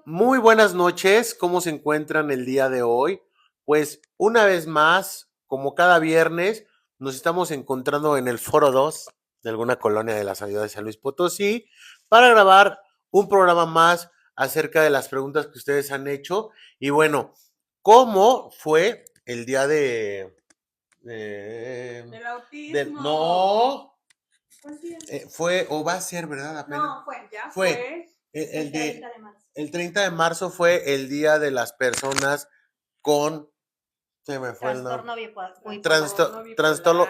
Muy buenas noches, ¿cómo se encuentran el día de hoy? Pues una vez más, como cada viernes, nos estamos encontrando en el Foro 2 de alguna colonia de la ciudad de San Luis Potosí para grabar un programa más acerca de las preguntas que ustedes han hecho. Y bueno, ¿cómo fue el día del autismo? No, fue, o va a ser, ¿verdad? Apenas. No, fue. El 30 de marzo. El 30 de marzo fue el día de las personas con, se me fue Trastorno el bipolar. nombre. Trastorno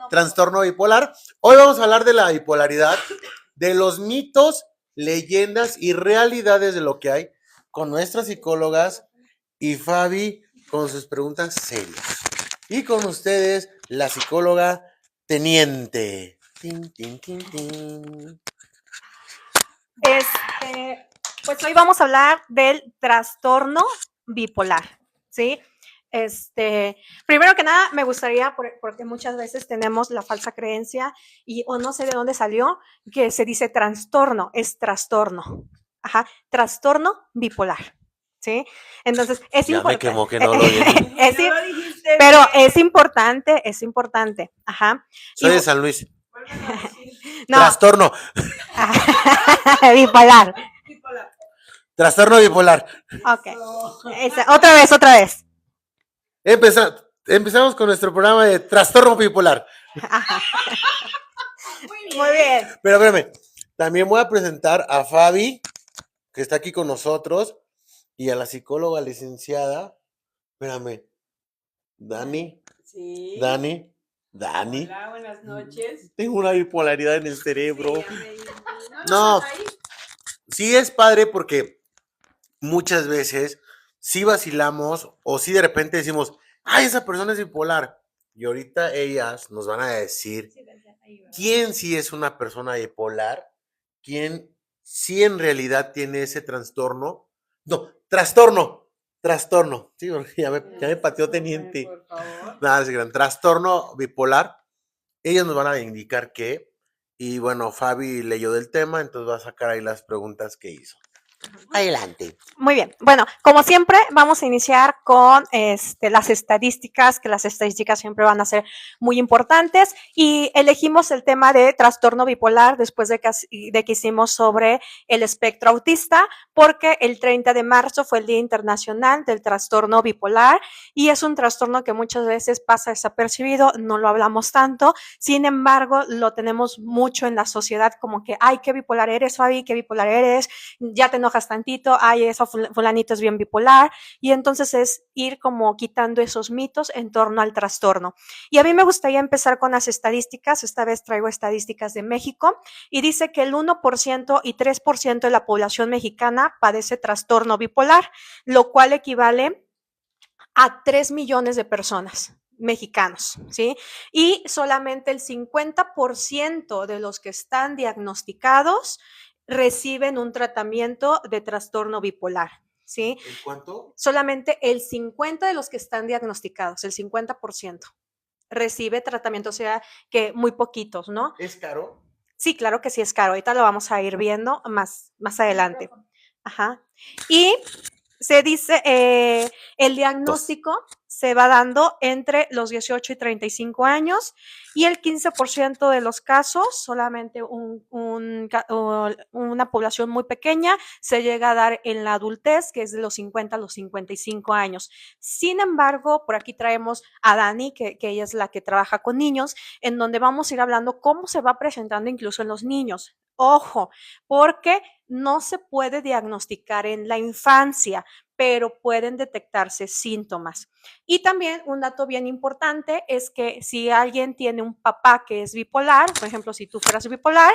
Trastorno bipolar. Hoy vamos a hablar de la bipolaridad, de los mitos, leyendas y realidades de lo que hay con nuestras psicólogas y Fabi con sus preguntas serias. Y con ustedes, la psicóloga Teniente. Tin, tin, tin, tin. Pues hoy vamos a hablar del trastorno bipolar, ¿sí? Primero que nada, me gustaría, porque muchas veces tenemos la falsa creencia o no sé de dónde salió, que se dice trastorno, es trastorno. Ajá, trastorno bipolar, ¿sí? Entonces, es importante. Ya me quemó que no lo dije. Pero es importante, ajá. Soy de San Luis. No. Trastorno. Bipolar. Trastorno bipolar. Ok. Otra vez. Empezamos con nuestro programa de trastorno bipolar. Muy bien. Pero espérame, también voy a presentar a Fabi, que está aquí con nosotros, y a la psicóloga licenciada. Espérame. Dani. Sí. Dani. Hola, buenas noches. Tengo una bipolaridad en el cerebro. Sí, no. Sí es padre porque muchas veces sí vacilamos o sí de repente decimos, ay, esa persona es bipolar. Y ahorita ellas nos van a decir quién sí es una persona bipolar, quién sí en realidad tiene ese trastorno. No, trastorno. Sí, porque ya me pateó Teniente. Por favor. Nada, es gran trastorno bipolar. Ellos nos van a indicar qué. Y bueno, Fabi leyó del tema, entonces va a sacar ahí las preguntas que hizo. Adelante. Muy bien. Bueno, como siempre, vamos a iniciar con las estadísticas, que las estadísticas siempre van a ser muy importantes. Y elegimos el tema de trastorno bipolar después de que hicimos sobre el espectro autista, porque el 30 de marzo fue el Día Internacional del Trastorno Bipolar y es un trastorno que muchas veces pasa desapercibido, no lo hablamos tanto. Sin embargo, lo tenemos mucho en la sociedad, como que, ay, qué bipolar eres, Fabi, qué bipolar eres, ya te enojas tantito, ay, eso fulanito es bien bipolar, y entonces es ir como quitando esos mitos en torno al trastorno. Y a mí me gustaría empezar con las estadísticas, esta vez traigo estadísticas de México, y dice que el 1% y 3% de la población mexicana padece trastorno bipolar, lo cual equivale a 3 millones de personas mexicanos, ¿sí? Y solamente el 50% de los que están diagnosticados reciben un tratamiento de trastorno bipolar, ¿sí? ¿En cuánto? Solamente el 50% de los que están diagnosticados, el 50%, recibe tratamiento, o sea, que muy poquitos, ¿no? ¿Es caro? Sí, claro que sí es caro. Ahorita lo vamos a ir viendo más adelante. Ajá. Y se dice, el diagnóstico se va dando entre los 18 y 35 años y el 15% de los casos, solamente una población muy pequeña, se llega a dar en la adultez, que es de los 50 a los 55 años. Sin embargo, por aquí traemos a Dani, que ella es la que trabaja con niños, en donde vamos a ir hablando cómo se va presentando incluso en los niños. Ojo, porque no se puede diagnosticar en la infancia, pero pueden detectarse síntomas. Y también un dato bien importante es que si alguien tiene un papá que es bipolar, por ejemplo, si tú fueras bipolar,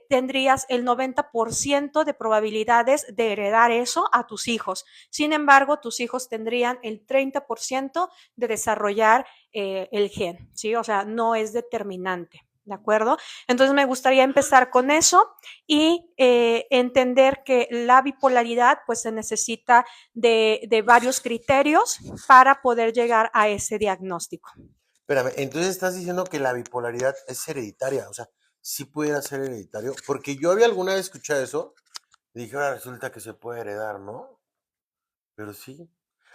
tendrías el 90% de probabilidades de heredar eso a tus hijos. Sin embargo, tus hijos tendrían el 30% de desarrollar el gen, ¿sí? O sea, no es determinante. ¿De acuerdo? Entonces me gustaría empezar con eso y entender que la bipolaridad pues se necesita de varios criterios para poder llegar a ese diagnóstico. Espérame, entonces estás diciendo que la bipolaridad es hereditaria, o sea, sí pudiera ser hereditario, porque yo había alguna vez escuchado eso, Dije, ahora resulta que se puede heredar, ¿no? Pero sí.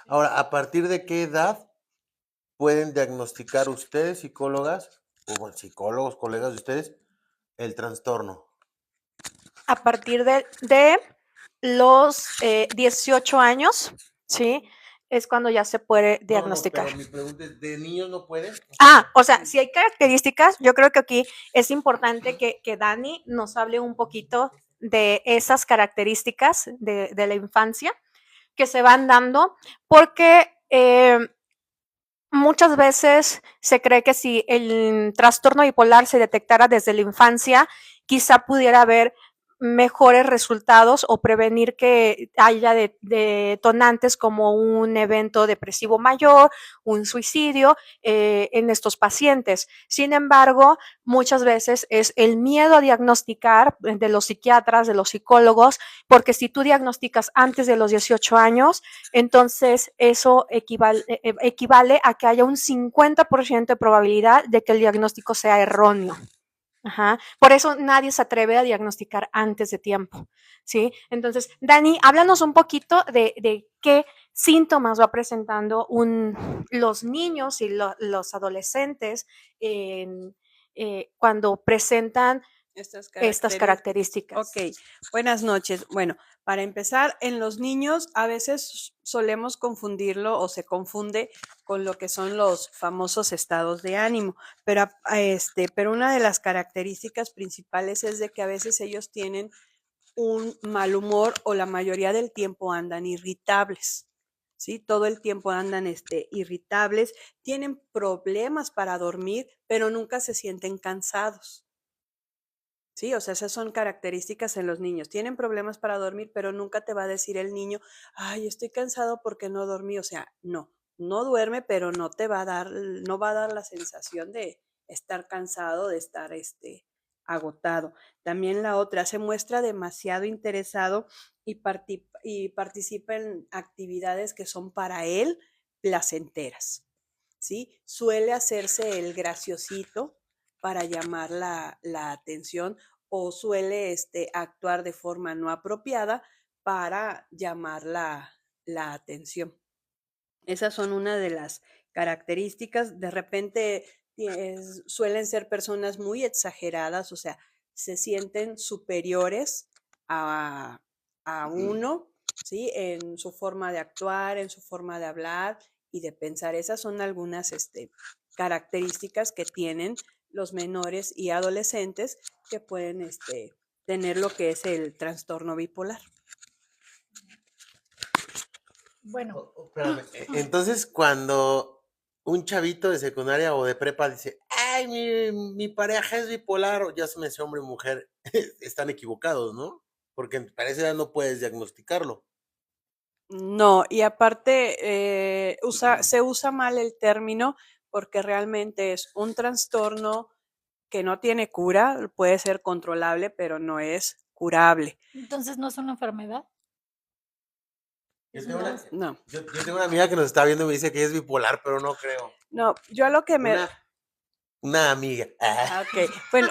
Ahora, ¿a partir de qué edad pueden diagnosticar ustedes, psicólogas, o bueno, psicólogos, colegas de ustedes, el trastorno? A partir de los 18 años, ¿sí? Es cuando ya se puede No, diagnosticar. pero mi pregunta es, ¿de niños no pueden? O sea, si hay características, yo creo que aquí es importante que Dani nos hable un poquito de esas características de la infancia que se van dando, porque muchas veces se cree que si el trastorno bipolar se detectara desde la infancia, quizá pudiera haber mejores resultados o prevenir que haya detonantes como un evento depresivo mayor, un suicidio en estos pacientes. Sin embargo, muchas veces es el miedo a diagnosticar de los psiquiatras, de los psicólogos, porque si tú diagnosticas antes de los 18 años, entonces eso equivale a que haya un 50% de probabilidad de que el diagnóstico sea erróneo. Ajá. Por eso nadie se atreve a diagnosticar antes de tiempo, ¿sí? Entonces, Dani, háblanos un poquito de qué síntomas va presentando los niños y los adolescentes cuando presentan estas características. Ok, buenas noches. Bueno, para empezar, en los niños a veces solemos confundirlo o se confunde con lo que son los famosos estados de ánimo, pero una de las características principales es de que a veces ellos tienen un mal humor o la mayoría del tiempo andan irritables. ¿Sí? Todo el tiempo andan irritables, tienen problemas para dormir, pero nunca se sienten cansados. Sí, o sea, esas son características en los niños. Tienen problemas para dormir, pero nunca te va a decir el niño, ay, estoy cansado porque no dormí. O sea, no duerme, pero no va a dar la sensación de estar cansado, de estar agotado. También la otra, se muestra demasiado interesado y participa en actividades que son para él placenteras. ¿Sí? Suele hacerse el graciosito para llamar la atención o suele actuar de forma no apropiada para llamar la atención. Esas son una de las características. De repente suelen ser personas muy exageradas, o sea, se sienten superiores a uno, ¿sí? En su forma de actuar, en su forma de hablar y de pensar. Esas son algunas características que tienen los menores y adolescentes que pueden tener lo que es el trastorno bipolar. Bueno, Espérame. Entonces, cuando un chavito de secundaria o de prepa dice, ay, mi pareja es bipolar, o ya se me hombre o mujer, están equivocados, ¿no? Porque para esa edad no puedes diagnosticarlo. No, y aparte se usa mal el término porque realmente es un trastorno que no tiene cura, puede ser controlable, pero no es curable. Entonces, ¿no es una enfermedad? No. Yo tengo una amiga que nos está viendo y me dice que es bipolar, pero no creo. No, yo a lo que me... Una amiga. Ok, bueno,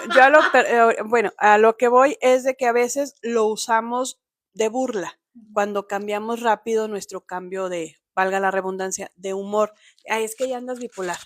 bueno, a lo que voy es de que a veces lo usamos de burla, cuando cambiamos rápido nuestro cambio de, valga la redundancia, de humor. Ay, es que ya andas bipolar.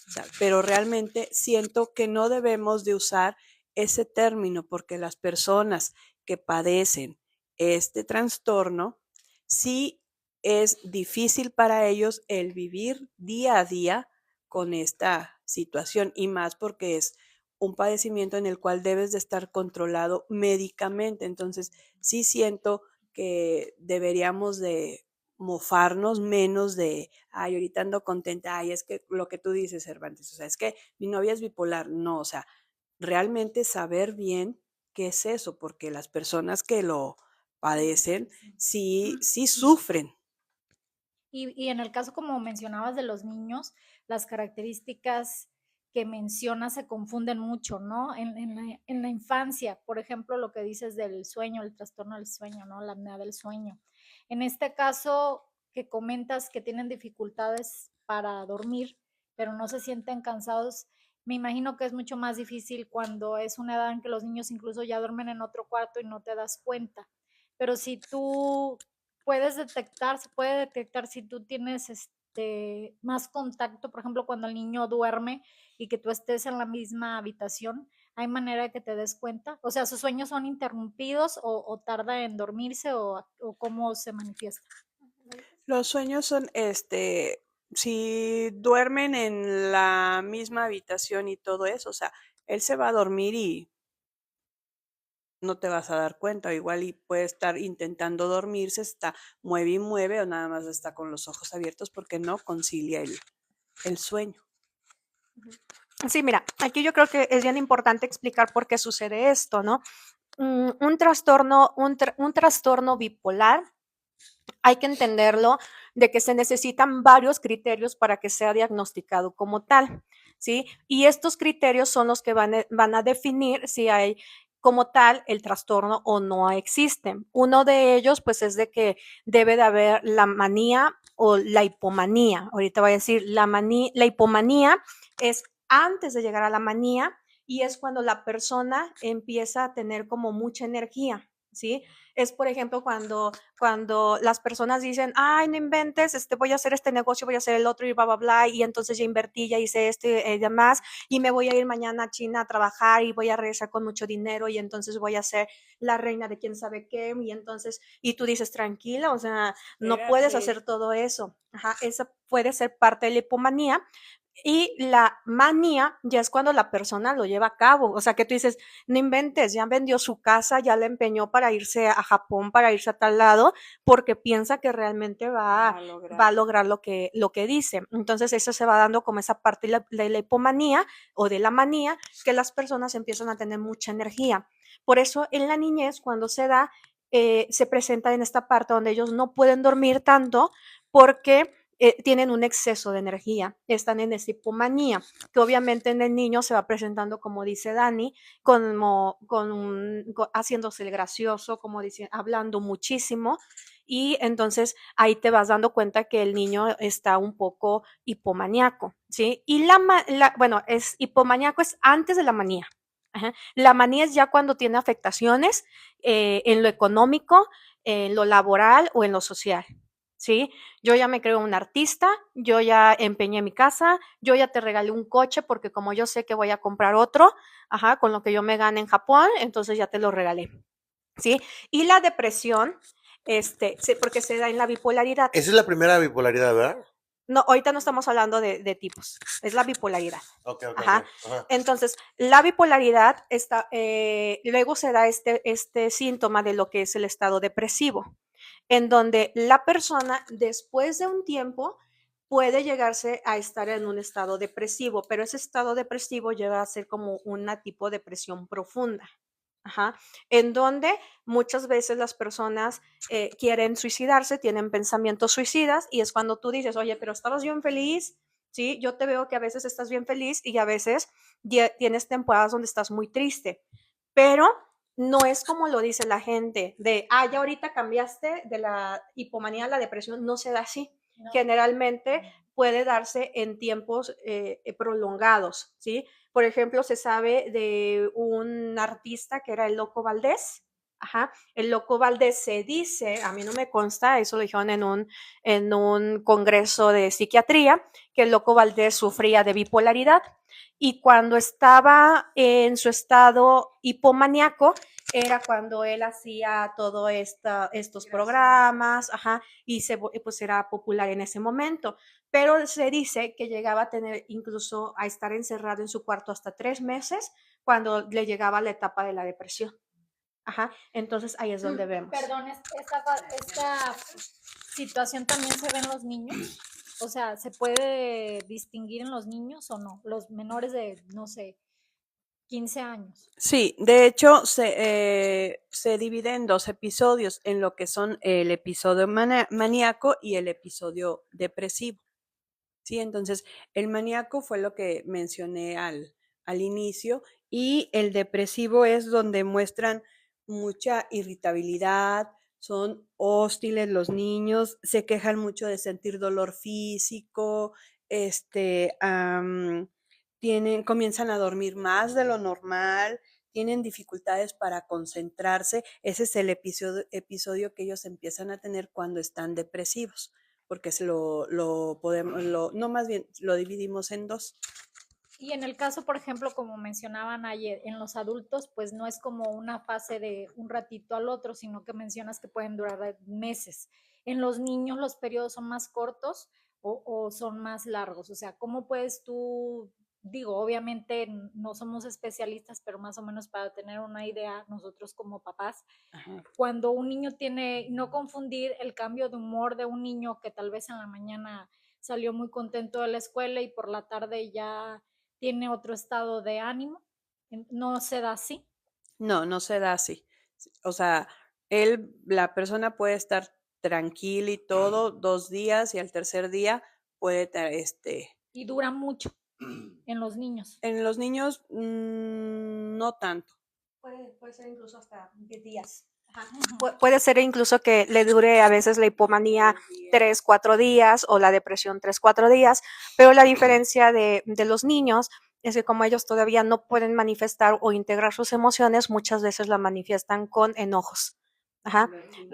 O sea, pero realmente siento que no debemos de usar ese término porque las personas que padecen este trastorno, sí es difícil para ellos el vivir día a día con esta situación y más porque es un padecimiento en el cual debes de estar controlado médicamente. Entonces, sí siento que deberíamos de mofarnos menos de, ay, ahorita ando contenta, ay, es que lo que tú dices, Cervantes, o sea, es que mi novia es bipolar. No, o sea, realmente saber bien qué es eso, porque las personas que lo padecen sí sufren. Y en el caso, como mencionabas, de los niños, las características que mencionas se confunden mucho, ¿no? En la infancia, por ejemplo, lo que dices del sueño, el trastorno del sueño, ¿no? La apnea del sueño. En este caso, que comentas que tienen dificultades para dormir, pero no se sienten cansados, me imagino que es mucho más difícil cuando es una edad en que los niños incluso ya duermen en otro cuarto y no te das cuenta. pero si tú se puede detectar si tú tienes más contacto, por ejemplo, cuando el niño duerme y que tú estés en la misma habitación, ¿hay manera de que te des cuenta? O sea, ¿sus sueños son interrumpidos o tarda en dormirse o cómo se manifiesta? Los sueños son, si duermen en la misma habitación y todo eso, o sea, él se va a dormir y no te vas a dar cuenta, o igual y puede estar intentando dormirse, está mueve y mueve, o nada más está con los ojos abiertos porque no concilia el sueño. Sí, mira, aquí yo creo que es bien importante explicar por qué sucede esto, ¿no? Un trastorno bipolar, hay que entenderlo de que se necesitan varios criterios para que sea diagnosticado como tal, ¿sí? Y estos criterios son los que van a definir si hay como tal el trastorno o no existe. Uno de ellos, pues, es de que debe de haber la manía o la hipomanía. Ahorita voy a decir, la hipomanía es antes de llegar a la manía y es cuando la persona empieza a tener como mucha energía, ¿sí? Es, por ejemplo, cuando las personas dicen, ay, no inventes, voy a hacer este negocio, voy a hacer el otro y bla, bla, bla, y entonces ya invertí, ya hice esto y demás, y me voy a ir mañana a China a trabajar y voy a regresar con mucho dinero y entonces voy a ser la reina de quién sabe qué, y entonces, y tú dices, tranquila, o sea, no puedes hacer todo eso. Ajá, esa puede ser parte de la hipomanía. Y la manía ya es cuando la persona lo lleva a cabo, o sea, que tú dices, no inventes, ya vendió su casa, ya la empeñó para irse a Japón, para irse a tal lado, porque piensa que realmente va a lograr lo que dice. Entonces, eso se va dando como esa parte de la hipomanía o de la manía, que las personas empiezan a tener mucha energía. Por eso, en la niñez, cuando se da, se presenta en esta parte donde ellos no pueden dormir tanto porque tienen un exceso de energía, están en esa hipomanía, que obviamente en el niño se va presentando, como dice Dani, haciéndose el gracioso, como dice, hablando muchísimo, y entonces ahí te vas dando cuenta que el niño está un poco hipomaníaco, ¿sí? Y bueno, es hipomaníaco es antes de la manía. Ajá. La manía es ya cuando tiene afectaciones en lo económico, en lo laboral o en lo social, ¿sí? Yo ya me creo un artista, yo ya empeñé mi casa, yo ya te regalé un coche porque como yo sé que voy a comprar otro, ajá, con lo que yo me gane en Japón, entonces ya te lo regalé, ¿sí? Y la depresión, porque se da en la bipolaridad. Esa es la primera bipolaridad, ¿verdad? No, ahorita no estamos hablando de tipos, es la bipolaridad. Ok, Ajá. Ajá. Entonces, la bipolaridad luego se da este síntoma de lo que es el estado depresivo, en donde la persona después de un tiempo puede llegarse a estar en un estado depresivo, pero ese estado depresivo llega a ser como una tipo de depresión profunda. Ajá, en donde muchas veces las personas quieren suicidarse, tienen pensamientos suicidas y es cuando tú dices, oye, pero estabas bien feliz, ¿sí? Yo te veo que a veces estás bien feliz y a veces tienes temporadas donde estás muy triste, pero no es como lo dice la gente de, ya ahorita cambiaste de la hipomanía a la depresión, no se da así. No. Generalmente puede darse en tiempos prolongados, ¿sí? Por ejemplo, se sabe de un artista que era el Loco Valdés. Ajá. El Loco Valdés se dice, a mí no me consta, eso lo dijeron en un congreso de psiquiatría, que el Loco Valdés sufría de bipolaridad y cuando estaba en su estado hipomaníaco era cuando él hacía todos estos programas, ajá, y pues era popular en ese momento. Pero se dice que llegaba a tener incluso a estar encerrado en su cuarto hasta 3 meses cuando le llegaba la etapa de la depresión. Ajá, entonces ahí es donde vemos. Perdón, esta situación también se ve en los niños. O sea, ¿se puede distinguir en los niños o no? Los menores de, no sé, 15 años. Sí, de hecho se divide en dos episodios, en lo que son el episodio maníaco y el episodio depresivo. Sí, entonces el maníaco fue lo que mencioné al inicio y el depresivo es donde muestran mucha irritabilidad, son hostiles los niños, se quejan mucho de sentir dolor físico, comienzan a dormir más de lo normal, tienen dificultades para concentrarse, ese es el episodio que ellos empiezan a tener cuando están depresivos, porque no, más bien, lo dividimos en dos. Y en el caso, por ejemplo, como mencionaban ayer, en los adultos, pues no es como una fase de un ratito al otro, sino que mencionas que pueden durar meses. En los niños los periodos son más cortos o son más largos. O sea, ¿cómo puedes tú, digo, obviamente no somos especialistas, pero más o menos para tener una idea, nosotros como papás, Ajá. cuando un niño tiene, no confundir el cambio de humor de un niño que tal vez en la mañana salió muy contento de la escuela y por la tarde ya tiene otro estado de ánimo, no se da así. No, no se da así. O sea, la persona puede estar tranquila y todo 2 días y al tercer día puede, Y dura mucho en los niños. en los niños no tanto. Puede ser incluso hasta 10 días. Puede ser incluso que le dure a veces la hipomanía 3, 4 días o la depresión 3, 4 días, pero la diferencia de los niños es que como ellos todavía no pueden manifestar o integrar sus emociones, muchas veces la manifiestan con enojos. Ajá,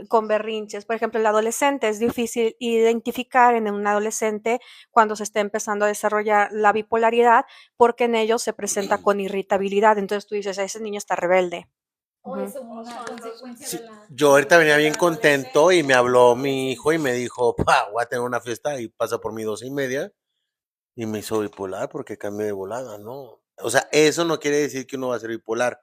con berrinches. Por ejemplo, el adolescente es difícil identificar en un adolescente cuando se está empezando a desarrollar la bipolaridad, porque en ellos se presenta con irritabilidad. Entonces tú dices, ese niño está rebelde. O es una consecuencia Sí, de la... yo ahorita venía bien contento y me habló mi hijo y me dijo, pa, voy a tener una fiesta y pasa por mi 12:30 y me hizo bipolar porque cambié de volada, ¿no? O sea, eso no quiere decir que uno va a ser bipolar.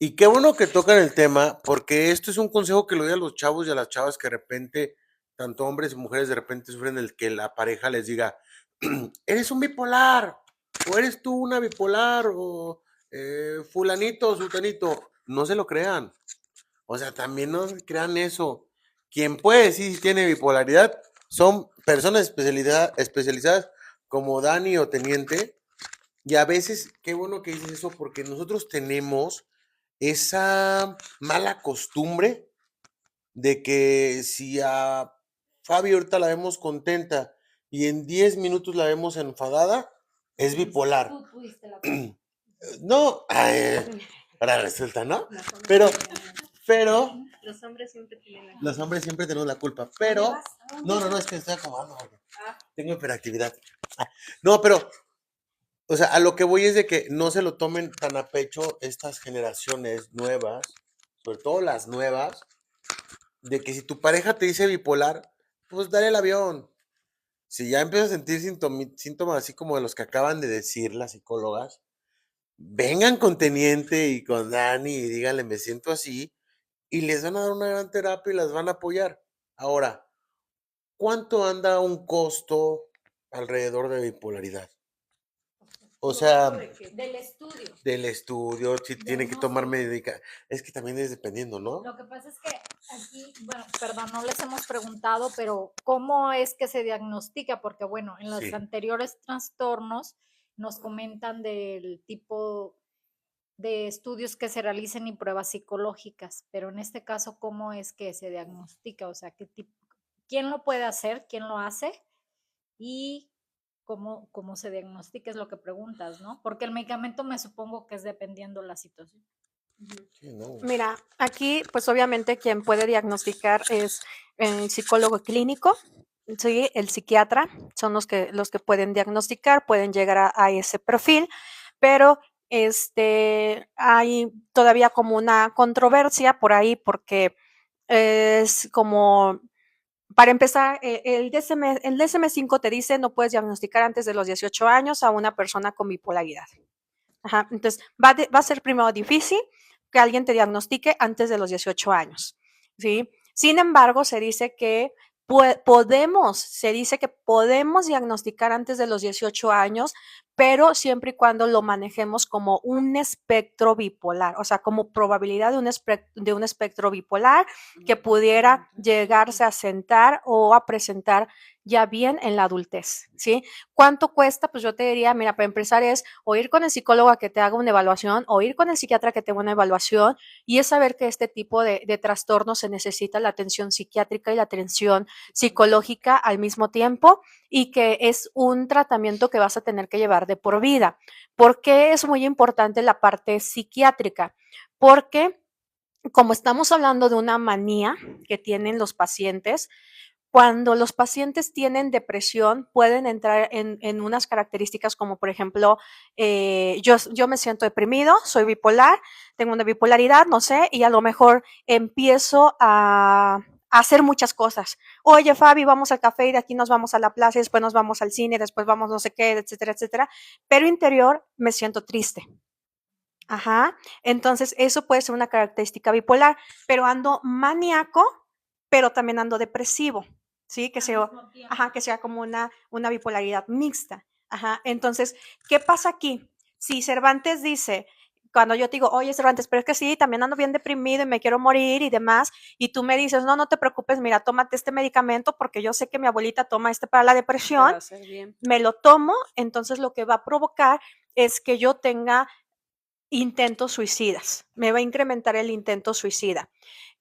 Y qué bueno que tocan el tema, porque esto es un consejo que le doy a los chavos y a las chavas que de repente, tanto hombres y mujeres de repente sufren el que la pareja les diga, eres un bipolar, o eres tú una bipolar, o fulanito, sultanito. No se lo crean. O sea, también no crean eso. Quien puede decir si tiene bipolaridad son personas especializadas como Dani o Teniente. Y a veces, qué bueno que dices eso, porque nosotros tenemos esa mala costumbre de que si a Fabi ahorita la vemos contenta y en 10 minutos la vemos enfadada, es bipolar. Tú tuviste la No, ahora resulta, ¿no? Pero Los hombres siempre tienen la los hombres siempre tenemos la culpa, pero no, es que estoy acomodando. Tengo hiperactividad. No, pero o sea, a lo que voy es de que no se lo tomen tan a pecho estas generaciones nuevas, sobre todo las nuevas, de que si tu pareja te dice bipolar, pues dale el avión. Si ya empiezas a sentir síntomas así como de los que acaban de decir las psicólogas, vengan con Teniente y con Dani y díganle, me siento así, y les van a dar una gran terapia y las van a apoyar. Ahora, ¿cuánto anda un costo alrededor de bipolaridad? O sea, del estudio. del estudio, si tienen que tomar medicación. Es que también es dependiendo, ¿no? Lo que pasa es que aquí, bueno, perdón, no les hemos preguntado, pero ¿cómo es que se diagnostica? Porque bueno, en los Sí. anteriores trastornos nos comentan del tipo de estudios que se realicen y pruebas psicológicas, pero en este caso, ¿cómo es que se diagnostica? O sea, ¿quién lo puede hacer? ¿Quién lo hace? Y cómo se diagnostica es lo que preguntas, ¿no? Porque el medicamento me supongo que es dependiendo la situación. Sí, no. Mira, aquí pues obviamente quien puede diagnosticar es el psicólogo clínico, sí, el psiquiatra, son los que pueden diagnosticar, pueden llegar a ese perfil, pero hay todavía como una controversia por ahí porque es como, para empezar, el DSM-5 te dice no puedes diagnosticar antes de los 18 años a una persona con bipolaridad. Ajá, entonces va a ser primero difícil que alguien te diagnostique antes de los 18 años, ¿sí? Sin embargo, se dice que podemos diagnosticar antes de los 18 años, pero siempre y cuando lo manejemos como un espectro bipolar, o sea, como probabilidad de un espectro bipolar que pudiera llegarse a sentar o a presentar ya bien en la adultez, ¿sí? ¿Cuánto cuesta? Pues yo te diría, mira, para empezar es o ir con el psicólogo a que te haga una evaluación o ir con el psiquiatra que te haga una evaluación y es saber que este tipo de trastornos se necesita la atención psiquiátrica y la atención psicológica al mismo tiempo y que es un tratamiento que vas a tener que llevar de por vida. ¿Por qué es muy importante la parte psiquiátrica? Porque como estamos hablando de una manía que tienen los pacientes, cuando los pacientes tienen depresión, pueden entrar en unas características como, por ejemplo, yo me siento deprimido, soy bipolar, tengo una bipolaridad, no sé, y a lo mejor empiezo a hacer muchas cosas. Oye, Fabi, vamos al café y de aquí nos vamos a la plaza, y después nos vamos al cine, después vamos no sé qué, etcétera, etcétera. Pero interior me siento triste. Ajá. Entonces, eso puede ser una característica bipolar, pero ando maníaco, pero también ando depresivo, ¿sí? Que sea, ajá, que sea como una bipolaridad mixta. Ajá. Entonces, ¿qué pasa aquí? Si Cervantes dice, cuando yo te digo, oye, Cervantes, pero es que sí, también ando bien deprimido y me quiero morir y demás, y tú me dices, no, no te preocupes, mira, tómate este medicamento porque yo sé que mi abuelita toma este para la Te va depresión, a hacer bien. me lo tomo, entonces lo que va a provocar es que yo tenga intentos suicidas, me va a incrementar el intento suicida.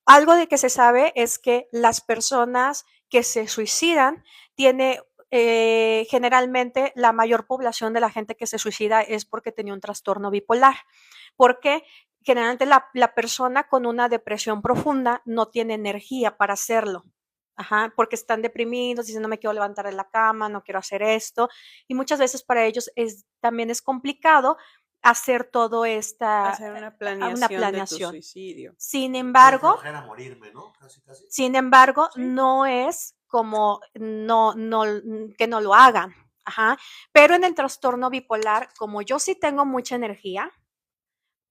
Algo de que se sabe es que las personas que se suicidan tiene generalmente la mayor población de la gente que se suicida es porque tenía un trastorno bipolar. Porque generalmente la persona con una depresión profunda no tiene energía para hacerlo. Ajá, porque están deprimidos, dicen no me quiero levantar de la cama, no quiero hacer esto. Y muchas veces para ellos también es complicado hacer todo esta, Hacer una una planeación de tu planeación. suicidio. Sin Qué embargo, flojera morirme, ¿no? Casi, casi. sin embargo, Sí. no es como que no lo hagan. Ajá. Pero en el trastorno bipolar, como yo sí tengo mucha energía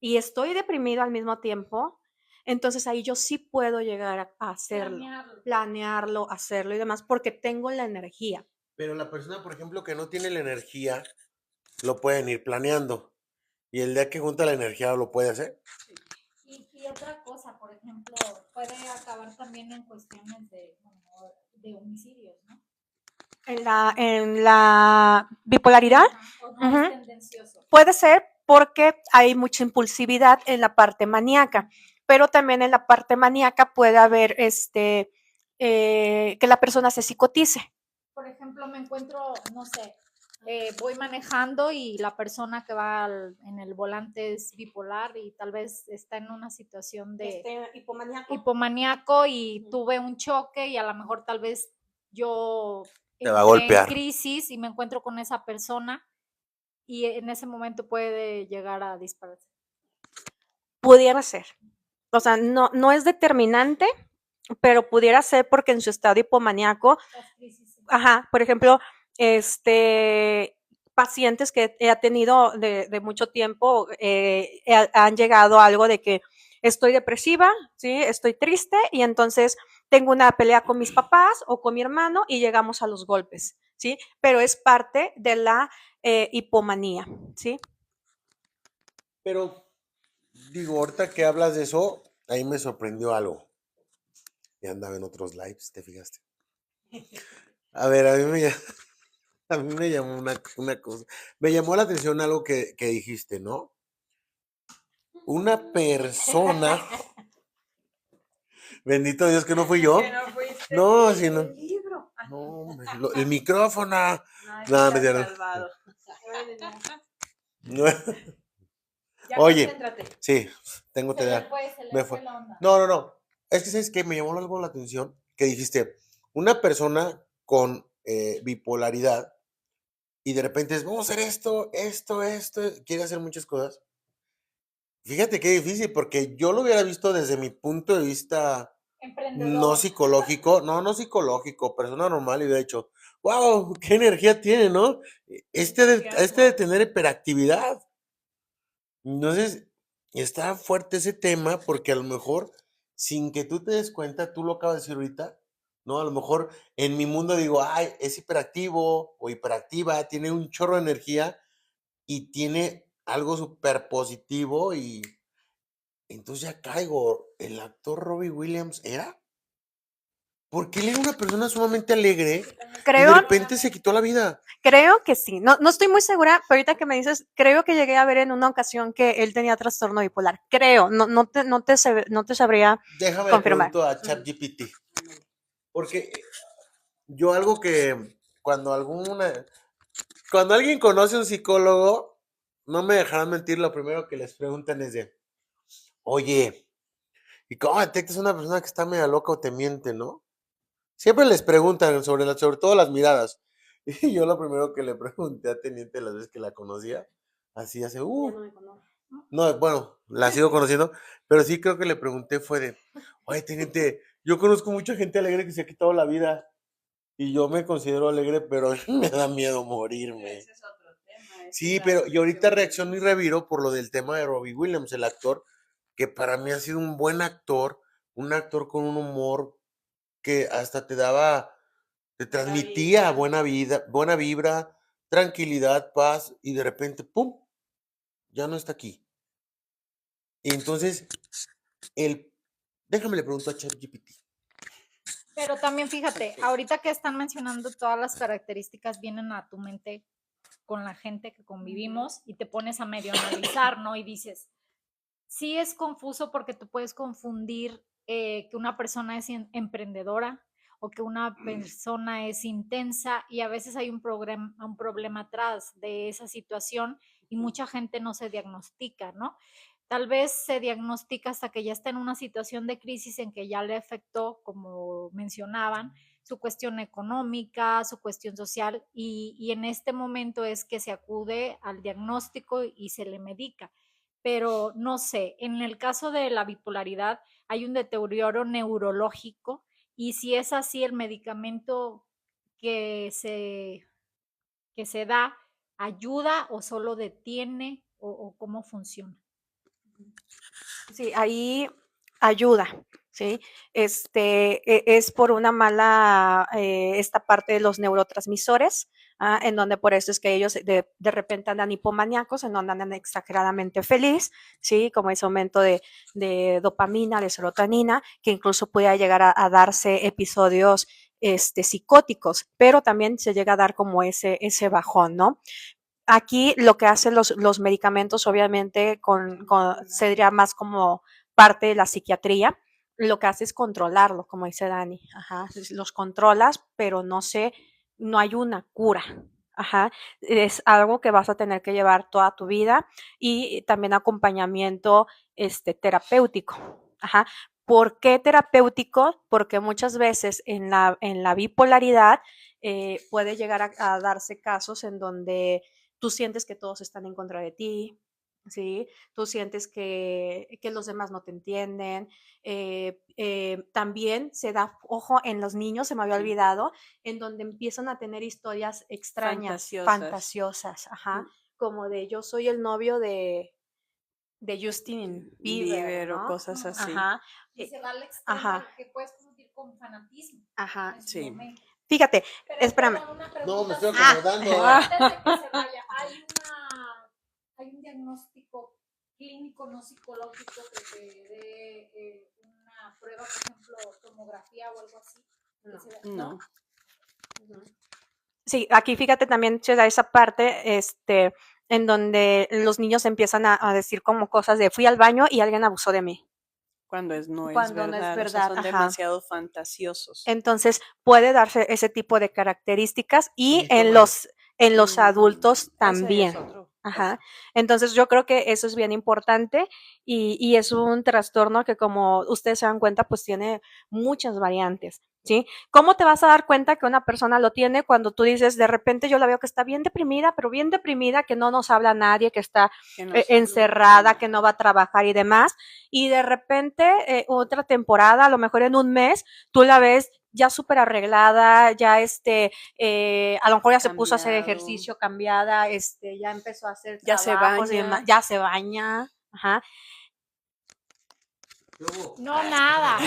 y estoy deprimido al mismo tiempo, entonces ahí yo sí puedo llegar a hacerlo, planearlo, hacerlo y demás, porque tengo la energía. Pero la persona, por ejemplo, que no tiene la energía, lo pueden ir planeando. Y el día que junta la energía lo puede hacer. Y otra cosa, por ejemplo, puede acabar también en cuestiones de homicidios, ¿no? En la bipolaridad, O no es tendencioso. puede ser porque hay mucha impulsividad en la parte maníaca, pero también en la parte maníaca puede haber que la persona se psicotice. Por ejemplo, me encuentro, no sé, voy manejando y la persona que va en el volante es bipolar y tal vez está en una situación de hipomaníaco y tuve un choque y a lo mejor tal vez yo Te va a entré en golpear. crisis y me encuentro con esa persona y en ese momento puede llegar a dispararse. Pudiera ser. O sea, no es determinante, pero pudiera ser porque en su estado hipomaníaco, ajá, por ejemplo, pacientes que he tenido de mucho tiempo han llegado a algo de que estoy depresiva, ¿sí? Estoy triste y entonces tengo una pelea con mis papás o con mi hermano y llegamos a los golpes, ¿sí? Pero es parte de la hipomanía, ¿sí? Pero, digo, ahorita que hablas de eso, ahí me sorprendió algo. Y andaba en otros lives, ¿te fijaste? A ver, a mí me llamó una cosa. Me llamó la atención algo que dijiste, ¿no? Una persona. Bendito Dios que no fui yo. Que no fuiste. No, si no. El libro. No, hombre, el micrófono. Ay, No, no es te has cierto. salvado. No. Ya Oye, concéntrate. sí, tengo Se le TDA. fue, se le Me fue fue. la onda. No, no, no. Es que, ¿sabes qué? Me llamó algo la atención que dijiste, una persona con bipolaridad y de repente es, vamos a hacer esto, quiere hacer muchas cosas. Fíjate qué difícil, porque yo lo hubiera visto desde mi punto de vista no Emprendedor. psicológico, no psicológico, persona normal y de hecho, wow, qué energía tiene, ¿no? Este de tener hiperactividad. Entonces, está fuerte ese tema porque a lo mejor, sin que tú te des cuenta, tú lo acabas de decir ahorita, ¿no? A lo mejor en mi mundo digo, ay, es hiperactivo o hiperactiva, tiene un chorro de energía y tiene algo súper positivo y entonces ya caigo. ¿El actor Robbie Williams era? ¿Por qué él era una persona sumamente alegre y de Creo, repente se quitó la vida? creo que sí. No estoy muy segura, pero ahorita que me dices, creo que llegué a ver en una ocasión que él tenía trastorno bipolar. Creo, no te sabría Déjame le confirmar. pregunto a ChatGPT. Porque yo algo que cuando alguien conoce a un psicólogo, no me dejarán mentir, lo primero que les preguntan es de, oye, ¿y cómo detectas a una persona que está media loca o te miente, no? Siempre les preguntan sobre todo las miradas. Y yo lo primero que le pregunté a Teniente las veces que la conocía, así hace, no, bueno, la sigo conociendo, pero sí creo que le pregunté fue de, oye, Teniente, yo conozco mucha gente alegre que se ha quitado la vida y yo me considero alegre, pero me da miedo morirme. Ese es otro tema. Sí, pero y ahorita reacciono y reviro por lo del tema de Robbie Williams, el actor, que para mí ha sido un actor con un humor que hasta te transmitía buena vida, buena vibra, tranquilidad, paz, y de repente, ¡pum!, ya no está aquí. Y entonces, el, déjame le pregunto a ChatGPT. Pero también fíjate, ahorita que están mencionando todas las características vienen a tu mente con la gente que convivimos y te pones a medio analizar, ¿no? Y dices, sí es confuso porque tú puedes confundir que una persona es emprendedora o que una persona es intensa y a veces hay un problema atrás de esa situación y mucha gente no se diagnostica, ¿no? Tal vez se diagnostica hasta que ya está en una situación de crisis en que ya le afectó, como mencionaban, su cuestión económica, su cuestión social y en este momento es que se acude al diagnóstico y se le medica. Pero no sé, en el caso de la bipolaridad hay un deterioro neurológico y si es así, el medicamento que se, que se da ayuda o solo detiene o cómo funciona. Sí, ahí ayuda, ¿sí? Es por una mala, esta parte de los neurotransmisores, en donde por eso es que ellos de repente andan hipomaníacos, en donde andan exageradamente feliz, ¿sí? Como ese aumento de dopamina, de serotonina, que incluso puede llegar a darse episodios psicóticos, pero también se llega a dar como ese bajón, ¿no? Aquí lo que hacen los medicamentos, obviamente, sería más como parte de la psiquiatría. Lo que hace es controlarlo, como dice Dani. Ajá, los controlas, pero no hay una cura. Ajá, es algo que vas a tener que llevar toda tu vida y también acompañamiento terapéutico. Ajá. ¿Por qué terapéutico? Porque muchas veces en la bipolaridad puede llegar a darse casos en donde tú sientes que todos están en contra de ti, ¿sí? Tú sientes que los demás no te entienden. También se da, ojo, en los niños, se me había olvidado, en donde empiezan a tener historias extrañas, fantasiosas, ajá, como de yo soy el novio de Justin Bieber, O ¿no? cosas así. Ajá. Y se va al extremo Ajá. que puedes confundir con fanatismo. Ajá. En su Sí. momento. Fíjate, Pero, espérame. perdón, una No, me pregunta. estoy Ah. acomodando. Antes de que se vaya, hay un diagnóstico clínico, no psicológico, que te dé una prueba, por ejemplo, tomografía o algo así. No. Sí, aquí fíjate también se da esa parte, en donde los niños empiezan a decir como cosas de fui al baño y alguien abusó de mí. Cuando no es Cuando no es verdad, o sea, verdad, son ajá. demasiado fantasiosos. Entonces puede darse ese tipo de características y Híjole. en los adultos Ese es también. otro Ajá. caso. Entonces yo creo que eso es bien importante y es un trastorno que, como ustedes se dan cuenta, pues tiene muchas variantes, ¿sí? ¿Cómo te vas a dar cuenta que una persona lo tiene cuando tú dices, de repente yo la veo que está bien deprimida, pero bien deprimida, que no nos habla nadie, que está Que no saluda encerrada, nada. que no va a trabajar y demás, y de repente otra temporada, a lo mejor en un mes, tú la ves ya súper arreglada, ya a lo mejor ya se puso a hacer Cambiado. ejercicio, cambiada, ya empezó a hacer Ya se trabajos y baña. demás, ya se baña, ajá. No, nada.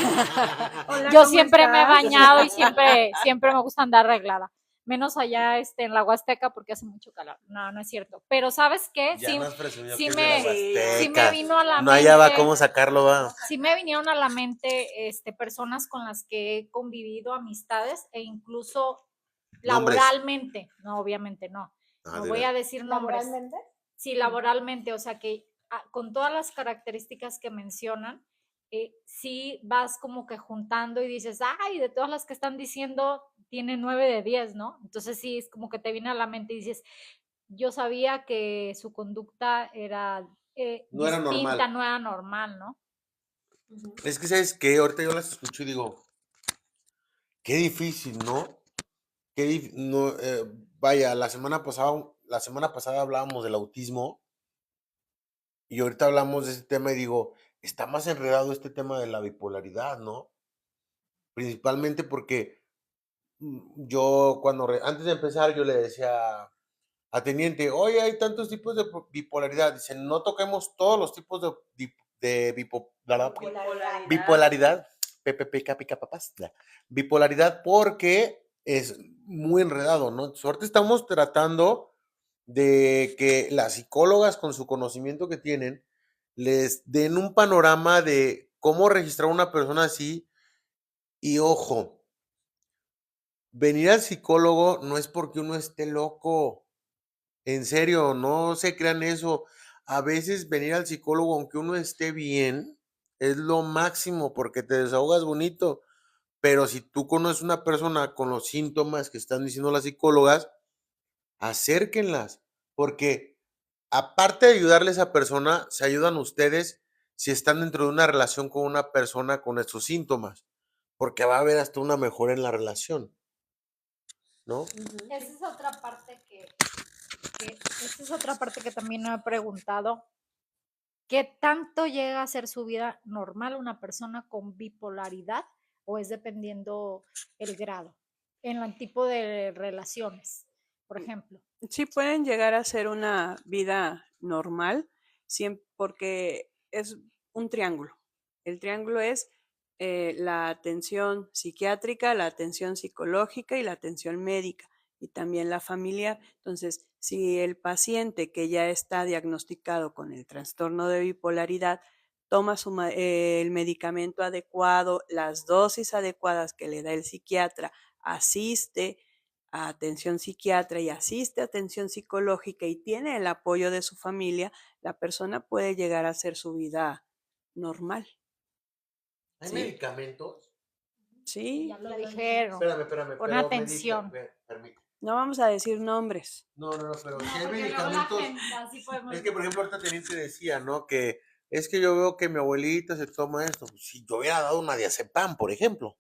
Hola, Yo ¿cómo siempre me he estás? bañado y siempre me gusta andar arreglada. menos allá en la Huasteca porque hace mucho calor. No, no es cierto. Pero ¿sabes qué? Ya nos presumió sí que es me- de la sí me Huasteca. vino a la No hallaba mente- cómo sacarlo, va. Sí me vinieron a la mente personas con las que he convivido, amistades e incluso Nombres. laboralmente. No, obviamente no. Ah, No de voy veras. a decir nombres. ¿Laboralmente? Sí, laboralmente, o sea que con todas las características que mencionan, sí vas como que juntando y dices, ay, de todas las que están diciendo, tiene 9 de 10, ¿no? Entonces sí, es como que te viene a la mente y dices, yo sabía que su conducta era No era distinta, normal. no era normal, ¿no? Es que, ¿sabes qué? Ahorita yo las escucho y digo, qué difícil, ¿no? No, vaya, la semana pasada hablábamos del autismo y ahorita hablamos de ese tema y digo, está más enredado este tema de la bipolaridad, ¿no? Principalmente porque yo antes de empezar yo le decía a Teniente, oye, hay tantos tipos de bipolaridad. Dice, no toquemos todos los tipos de bipolaridad. PPP, pica papas. Bipolaridad porque es muy enredado, ¿no? Suerte estamos tratando de que las psicólogas con su conocimiento que tienen les den un panorama de cómo registrar a una persona así y ojo, venir al psicólogo no es porque uno esté loco. En serio, no se crean eso. A veces venir al psicólogo, aunque uno esté bien, es lo máximo porque te desahogas bonito. Pero si tú conoces una persona con los síntomas que están diciendo las psicólogas, acérquenlas, porque aparte de ayudarle a esa persona, se ayudan ustedes si están dentro de una relación con una persona con estos síntomas, porque va a haber hasta una mejora en la relación, ¿no? Esa es otra parte esa es otra parte que también me he preguntado. ¿Qué tanto llega a ser su vida normal una persona con bipolaridad o es dependiendo el grado en el tipo de relaciones, por ejemplo? Sí pueden llegar a ser una vida normal, porque es un triángulo. El triángulo es la atención psiquiátrica, la atención psicológica y la atención médica, y también la familiar. Entonces, si el paciente que ya está diagnosticado con el trastorno de bipolaridad toma el medicamento adecuado, las dosis adecuadas que le da el psiquiatra, asiste a atención psiquiatra y asiste a atención psicológica y tiene el apoyo de su familia, la persona puede llegar a hacer su vida normal. ¿Hay ¿Sí? medicamentos? Sí, Ya lo dijeron. Espérame, Pon pero atención. permíteme. no vamos a decir nombres. No, pero No, si hay porque luego la medicamentos. gente, así podemos Es que, por ejemplo, ahorita Teniente decía, ¿no? Que es que yo veo que mi abuelita se toma esto. Pues, si yo hubiera dado una diazepam, por ejemplo,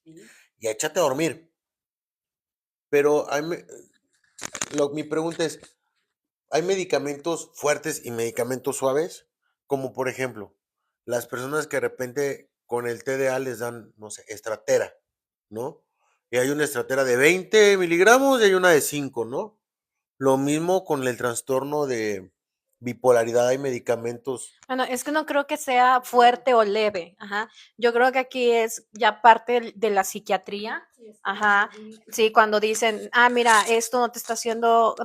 y échate a dormir. Pero mi pregunta es, ¿hay medicamentos fuertes y medicamentos suaves? Como, por ejemplo, las personas que de repente con el TDA les dan, no sé, estratera, ¿no? Y hay una estratera de 20 miligramos y hay una de 5, ¿no? Lo mismo con el trastorno de bipolaridad, hay medicamentos. Bueno, es que no creo que sea fuerte o leve, ajá. Yo creo que aquí es ya parte de la psiquiatría, ajá. Sí, cuando dicen, mira, esto no te está haciendo,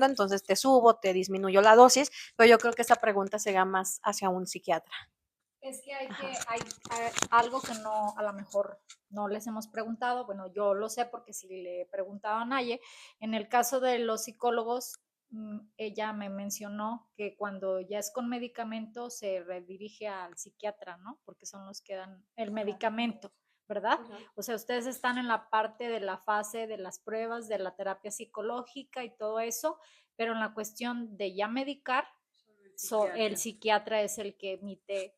entonces te subo, te disminuyo la dosis, pero yo creo que esa pregunta sería más hacia un psiquiatra. Es que hay algo que no, a lo mejor no les hemos preguntado, bueno, yo lo sé porque si le he preguntado a Naye, en el caso de los psicólogos, ella me mencionó que cuando ya es con medicamento se redirige al psiquiatra, ¿no? Porque son los que dan el medicamento, ¿verdad? O sea, ustedes están en la parte de la fase de las pruebas, de la terapia psicológica y todo eso, pero en la cuestión de ya medicar, el psiquiatra es el que emite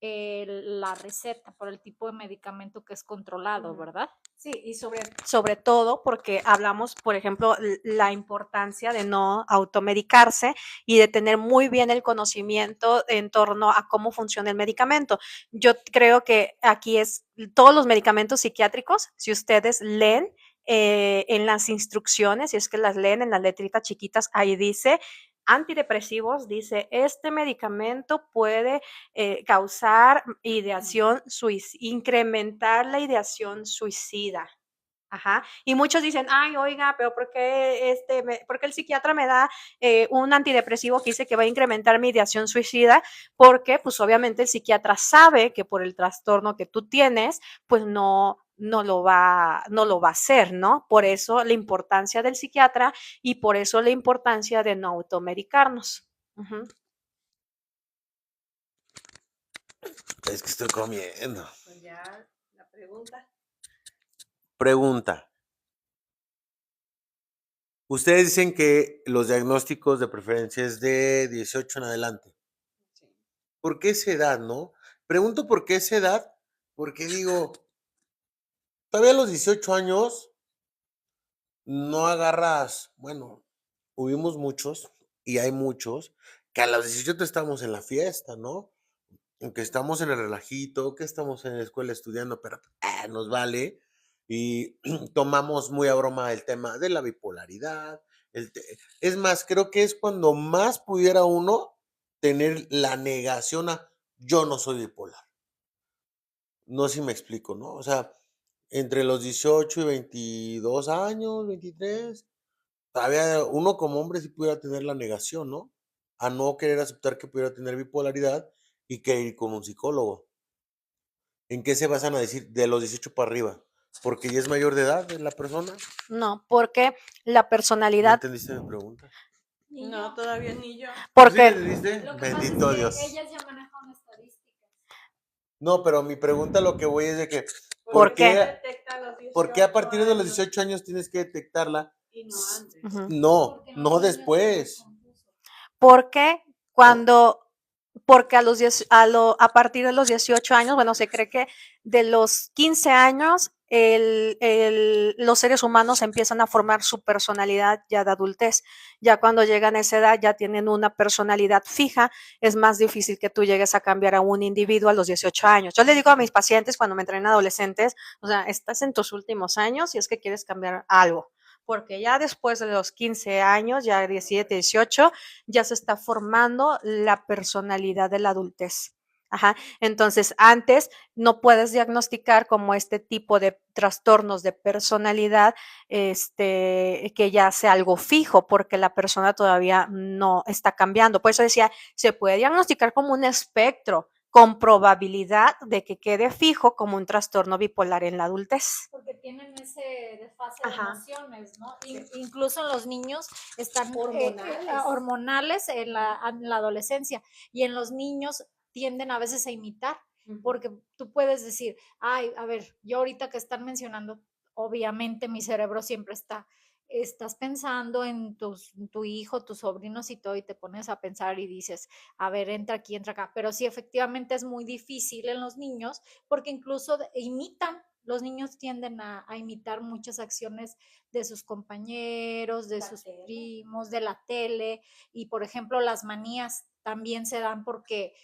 la receta por el tipo de medicamento que es controlado, ¿verdad? Sí, y sobre todo porque hablamos, por ejemplo, la importancia de no automedicarse y de tener muy bien el conocimiento en torno a cómo funciona el medicamento. Yo creo que aquí es todos los medicamentos psiquiátricos, si ustedes leen en las instrucciones, si es que las leen en las letritas chiquitas, ahí dice antidepresivos, dice, este medicamento puede causar ideación suicida, incrementar la ideación suicida. Ajá. Y muchos dicen, ay, oiga, pero ¿por qué, por qué el psiquiatra me da un antidepresivo que dice que va a incrementar mi ideación suicida? Porque, pues, obviamente el psiquiatra sabe que por el trastorno que tú tienes, pues no lo va a hacer, ¿no? Por eso la importancia del psiquiatra y por eso la importancia de no automedicarnos. Ujú. Es que estoy comiendo. Pues ya la pregunta. Pregunta. Ustedes dicen que los diagnósticos de preferencia es de 18 en adelante. Sí. ¿Por qué esa edad, no? Pregunto por qué esa edad, porque digo, todavía a los 18 años no agarras, bueno, hubimos muchos y hay muchos que a los 18 estamos en la fiesta, ¿no? Que estamos en el relajito, que estamos en la escuela estudiando, pero nos vale. Y tomamos muy a broma el tema de la bipolaridad. Es más, creo que es cuando más pudiera uno tener la negación a yo no soy bipolar. No sé si me explico, ¿no? O sea, entre los 18 y 22 años, 23, todavía uno como hombre sí pudiera tener la negación, ¿no? A no querer aceptar que pudiera tener bipolaridad y que ir con un psicólogo. ¿En qué se basan a decir de los 18 para arriba? ¿Porque ya es mayor de edad la persona? No, porque la ¿No personalidad, entendiste mi pregunta? Ni No, yo. todavía ni yo. ¿Tú sí la porque entendiste? Lo que pasa Bendito es Dios. que ellas ya manejan estadísticas. No, pero mi pregunta lo que voy es de que, ¿Por qué? Detecta a los ¿por qué a 18 partir de los años 18 años tienes que detectarla? y no antes? Ujú. No, Porque no los niños son muy después. confusos. Porque No. cuando, porque a los 10, a partir de los 18 años, bueno, se cree que de los 15 años los seres humanos empiezan a formar su personalidad ya de adultez. Ya cuando llegan a esa edad ya tienen una personalidad fija, es más difícil que tú llegues a cambiar a un individuo a los 18 años. Yo le digo a mis pacientes cuando me entrenan adolescentes, o sea, estás en tus últimos años y es que quieres cambiar algo, porque ya después de los 15 años, ya 17, 18, ya se está formando la personalidad de la adultez. Ajá. Entonces, antes no puedes diagnosticar como este tipo de trastornos de personalidad, que ya sea algo fijo, porque la persona todavía no está cambiando. Por eso decía, se puede diagnosticar como un espectro con probabilidad de que quede fijo como un trastorno bipolar en la adultez. Porque tienen ese desfase de Ajá. emociones, ¿no? Incluso en los niños están Hormonales. hormonales en la adolescencia y en los niños tienden a veces a imitar, porque tú puedes decir, ay, a ver, yo ahorita que están mencionando, obviamente mi cerebro siempre estás pensando en tu hijo, tus sobrinos y todo, y te pones a pensar y dices, a ver, entra aquí, entra acá. Pero sí, efectivamente es muy difícil en los niños porque incluso imitan. Los niños tienden a imitar muchas acciones de sus compañeros, de sus primos, de la tele, y por ejemplo las manías también se dan porque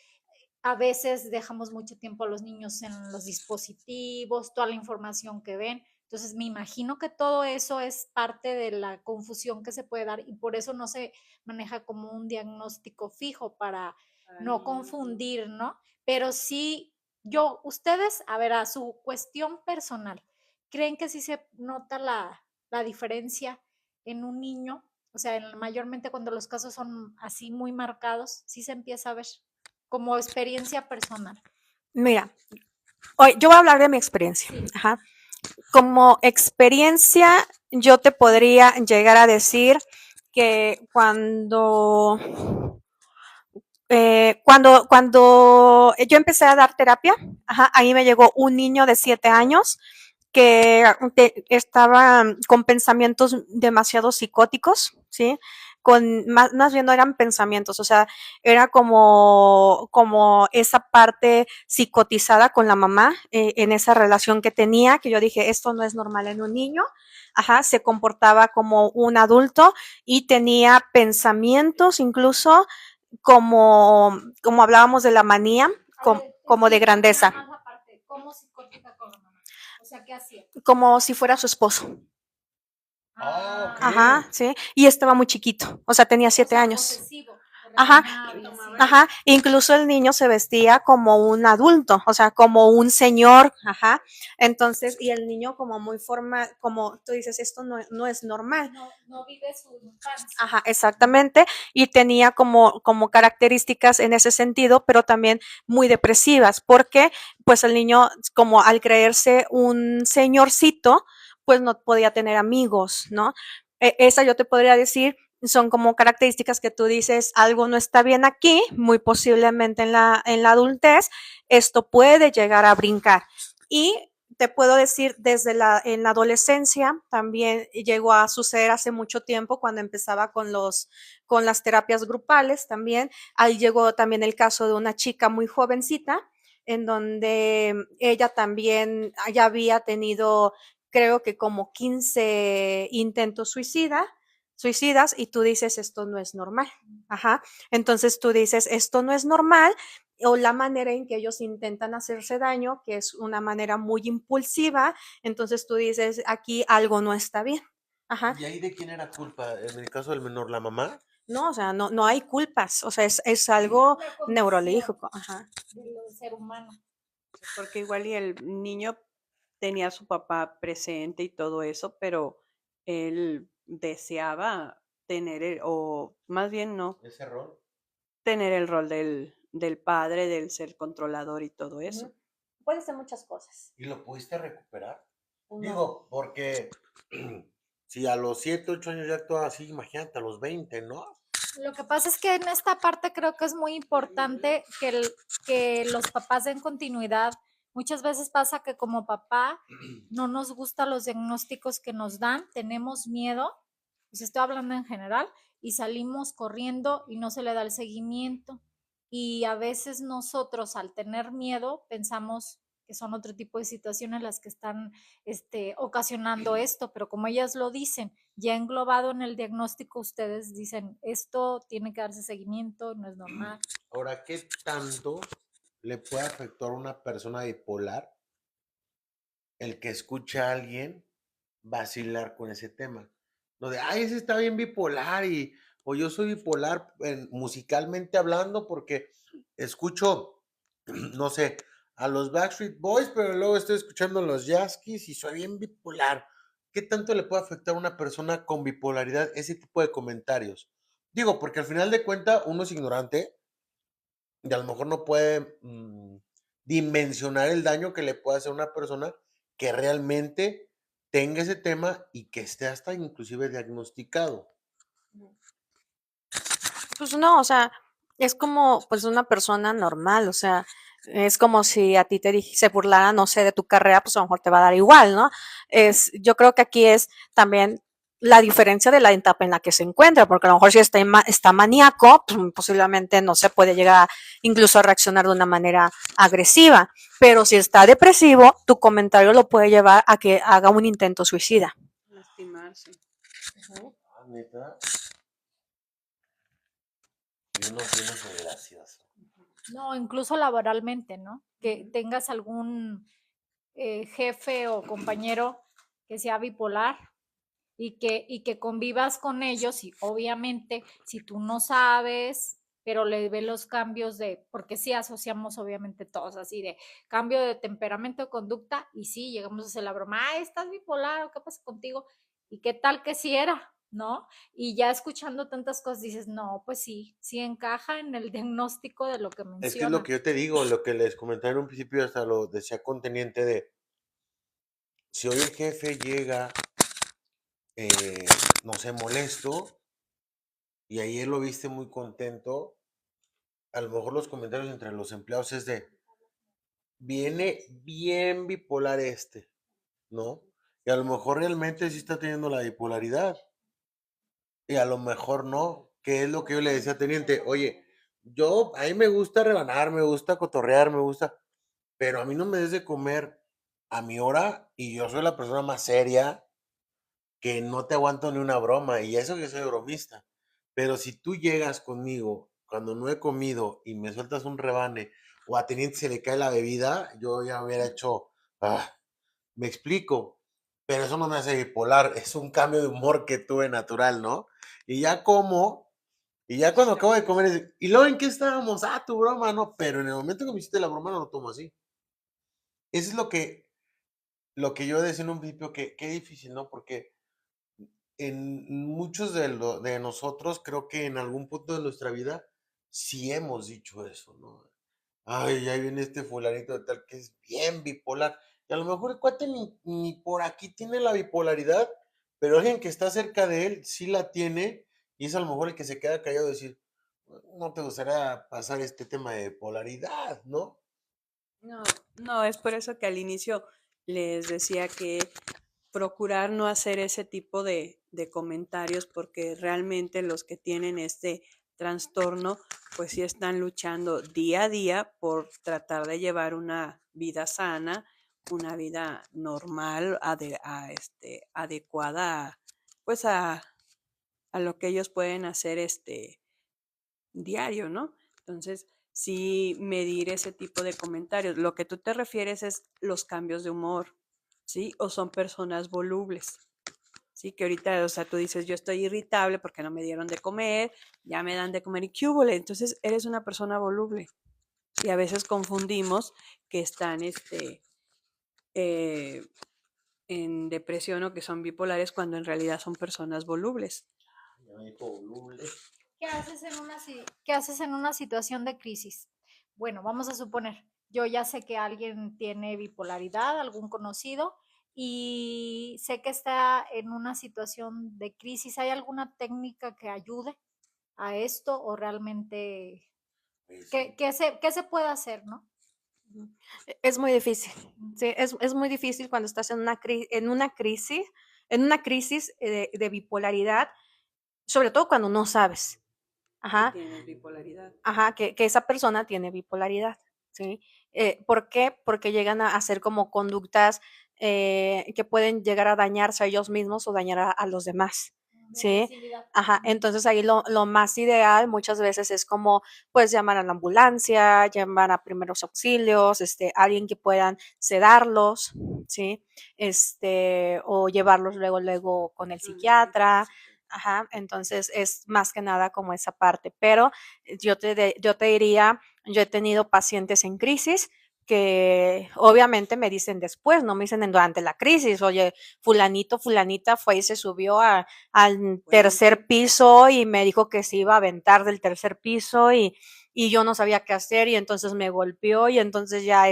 a veces dejamos mucho tiempo a los niños en los dispositivos, toda la información que ven. Entonces, me imagino que todo eso es parte de la confusión que se puede dar y por eso no se maneja como un diagnóstico fijo para no confundir, ¿no? Pero sí, ustedes, a ver, a su cuestión personal, ¿creen que sí se nota la diferencia en un niño? O sea, mayormente cuando los casos son así muy marcados, sí se empieza a ver como experiencia personal. Mira, hoy yo voy a hablar de mi experiencia. Sí. Ajá. Como experiencia, yo te podría llegar a decir que cuando yo empecé a dar terapia, ajá, ahí me llegó un niño de 7 años que estaba con pensamientos demasiado psicóticos, ¿sí? Más bien no eran pensamientos, o sea, era como esa parte psicotizada con la mamá en esa relación que tenía, que yo dije, esto no es normal en un niño, ajá, se comportaba como un adulto y tenía pensamientos incluso como hablábamos de la manía, como de grandeza. ¿Cómo psicótica con la mamá? O sea, ¿qué hacía? Como si fuera su esposo. Ah, ok. Ajá, sí. Y estaba muy chiquito, o sea, tenía 7 o sea, años. Posesivo. Ajá, Reaccionaba y así. ajá, incluso el niño se vestía como un adulto, o sea, como un señor, ajá. Entonces, y el niño como muy formal, como tú dices, esto no es normal. No vive su infancia. Ajá, exactamente. Y tenía como características en ese sentido, pero también muy depresivas, porque pues el niño, como al creerse un señorcito, pues no podía tener amigos, ¿no? Esa yo te podría decir, son como características que tú dices, algo no está bien aquí, muy posiblemente en la adultez, esto puede llegar a brincar. Y te puedo decir, en la adolescencia también llegó a suceder hace mucho tiempo cuando empezaba con las terapias grupales también. Ahí llegó también el caso de una chica muy jovencita en donde ella también ya había tenido, creo que como 15 intentos suicidas y tú dices, esto no es normal. Ajá. Entonces tú dices, esto no es normal o la manera en que ellos intentan hacerse daño, que es una manera muy impulsiva, entonces tú dices, aquí algo no está bien. Ajá. ¿Y ahí de quién era culpa? En el caso del menor, ¿la mamá? No, o sea, no hay culpas, o sea, es algo Una condición neurológico. Ajá. del ser humano. Porque igual y el niño tenía a su papá presente y todo eso, pero él deseaba tener o más bien no, ¿Ese rol? tener el rol del padre, del ser controlador y todo eso. Ujú. Puede ser muchas cosas. ¿Y lo pudiste recuperar? No. Digo, porque si a los 7, 8 años ya actuaba así, imagínate a los 20, ¿no? Lo que pasa es que en esta parte creo que es muy importante que los papás den continuidad. Muchas veces pasa que como papá no nos gustan los diagnósticos que nos dan, tenemos miedo, pues estoy hablando en general, y salimos corriendo y no se le da el seguimiento. Y a veces nosotros al tener miedo pensamos que son otro tipo de situaciones las que están ocasionando esto, pero como ellas lo dicen, ya englobado en el diagnóstico, ustedes dicen, esto tiene que darse seguimiento, no es normal. Ahora, ¿qué tanto le puede afectar a una persona bipolar el que escucha a alguien vacilar con ese tema? Lo de, ay, ese está bien bipolar o yo soy bipolar musicalmente hablando porque escucho, no sé, a los Backstreet Boys, pero luego estoy escuchando a los Yaskis y soy bien bipolar. ¿Qué tanto le puede afectar a una persona con bipolaridad ese tipo de comentarios? Digo, porque al final de cuentas uno es ignorante y a lo mejor no puede dimensionar el daño que le puede hacer a una persona que realmente tenga ese tema y que esté hasta inclusive diagnosticado. Pues no, o sea, es como pues una persona normal, o sea, es como si a ti se burlara, no sé, de tu carrera, pues a lo mejor te va a dar igual, ¿no? Yo creo que aquí es también la diferencia de la etapa en la que se encuentra, porque a lo mejor si está maníaco, pues posiblemente no se puede llegar incluso a reaccionar de una manera agresiva, pero si está depresivo, tu comentario lo puede llevar a que haga un intento suicida. Lastimarse. Ah, neta. Y uno tiene gracioso. No, incluso laboralmente, ¿no? Que tengas algún jefe o compañero que sea bipolar y que convivas con ellos y obviamente si tú no sabes, pero le ves los cambios porque sí asociamos obviamente todos así de cambio de temperamento o conducta y sí, llegamos a hacer la broma, estás bipolar o qué pasa contigo y qué tal que sí era, ¿no? Y ya escuchando tantas cosas dices, no, pues sí, sí encaja en el diagnóstico de lo que menciona. Es que es lo que yo te digo, lo que les comenté en un principio, hasta lo decía conteniente de, si hoy el jefe llega, no sé, molesto, y ayer lo viste muy contento, a lo mejor los comentarios entre los empleados es de, viene bien bipolar ¿no? Y a lo mejor realmente sí está teniendo la bipolaridad, y a lo mejor no, que es lo que yo le decía a teniente, oye, a mí me gusta rebanar, me gusta cotorrear, me gusta, pero a mí no me des de comer a mi hora y yo soy la persona más seria que no te aguanto ni una broma y eso que soy bromista. Pero si tú llegas conmigo cuando no he comido y me sueltas un rebane o a teniente se le cae la bebida, yo ya hubiera hecho, me explico, pero eso no me hace bipolar, es un cambio de humor que tuve natural, ¿no? Y ya como Y ya cuando acabo de comer, ¿y luego en qué estábamos? Ah, tu broma, no, pero en el momento que me hiciste la broma no lo tomo así. Eso es lo que yo decía en un principio, que qué difícil, ¿no? Porque en muchos de nosotros creo que en algún punto de nuestra vida sí hemos dicho eso, ¿no? Ay, ya viene este fulanito de tal que es bien bipolar. Y a lo mejor el cuate ni por aquí tiene la bipolaridad, pero alguien que está cerca de él sí la tiene, y es a lo mejor el que se queda callado y decir, no te gustaría pasar este tema de polaridad, ¿no? No, no, es por eso que al inicio les decía que procurar no hacer ese tipo de comentarios, porque realmente los que tienen este trastorno, pues sí están luchando día a día por tratar de llevar una vida sana, una vida normal, adecuada, pues a lo que ellos pueden hacer diario, ¿no? Entonces, sí medir ese tipo de comentarios. Lo que tú te refieres es los cambios de humor, ¿sí? O son personas volubles, ¿sí? Que ahorita, o sea, tú dices, yo estoy irritable porque no me dieron de comer, ya me dan de comer y qué húbole. Entonces, eres una persona voluble. Y a veces confundimos que están eh, en depresión o que son bipolares cuando en realidad son personas volubles. Ya me dijo voluble. ¿Qué haces en una situación de crisis? Bueno, vamos a suponer, yo ya sé que alguien tiene bipolaridad, algún conocido, y sé que está en una situación de crisis. ¿Hay alguna técnica que ayude a esto o realmente Pues, qué se puede hacer, no? Es muy difícil, sí, es muy difícil cuando estás en una crisis de bipolaridad, sobre todo cuando no sabes. Ajá. Tienes bipolaridad. Ajá, que esa persona tiene bipolaridad, ¿sí? ¿Por qué? Porque llegan a hacer como conductas que pueden llegar a dañarse a ellos mismos o dañar a los demás, De ¿sí? agresividad. Ajá, entonces ahí lo más ideal muchas veces es como, pues, llamar a la ambulancia, llamar a primeros auxilios, alguien que puedan sedarlos, ¿sí? O llevarlos luego con el psiquiatra. Ajá, entonces es más que nada como esa parte, pero yo te diría, yo he tenido pacientes en crisis que obviamente me dicen después, no me dicen durante la crisis, oye, fulanito, fulanita fue y se subió al tercer piso y me dijo que se iba a aventar del tercer piso y yo no sabía qué hacer y entonces me golpeó y entonces ya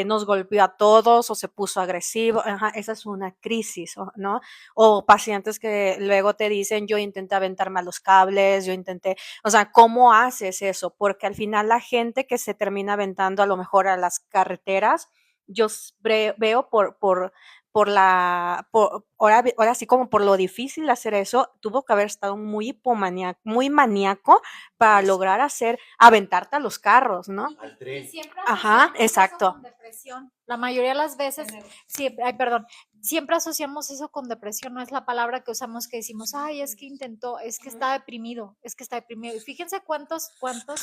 nos golpeó a todos o se puso agresivo. Ajá, esa es una crisis, ¿no? O pacientes que luego te dicen, yo intenté aventarme a los cables, yo intenté, o sea, ¿cómo haces eso? Porque al final la gente que se termina aventando a lo mejor a las carreteras, yo veo ahora sí como por lo difícil de hacer eso, tuvo que haber estado muy maníaco para lograr aventarte a los carros, ¿no? al Y tren. siempre Ajá, asociamos eso exacto. con depresión. La mayoría de las veces, ay, perdón, siempre asociamos eso con depresión, no es la palabra que usamos que decimos, ay, es que intentó, es que está deprimido, es que está deprimido. Y fíjense cuántos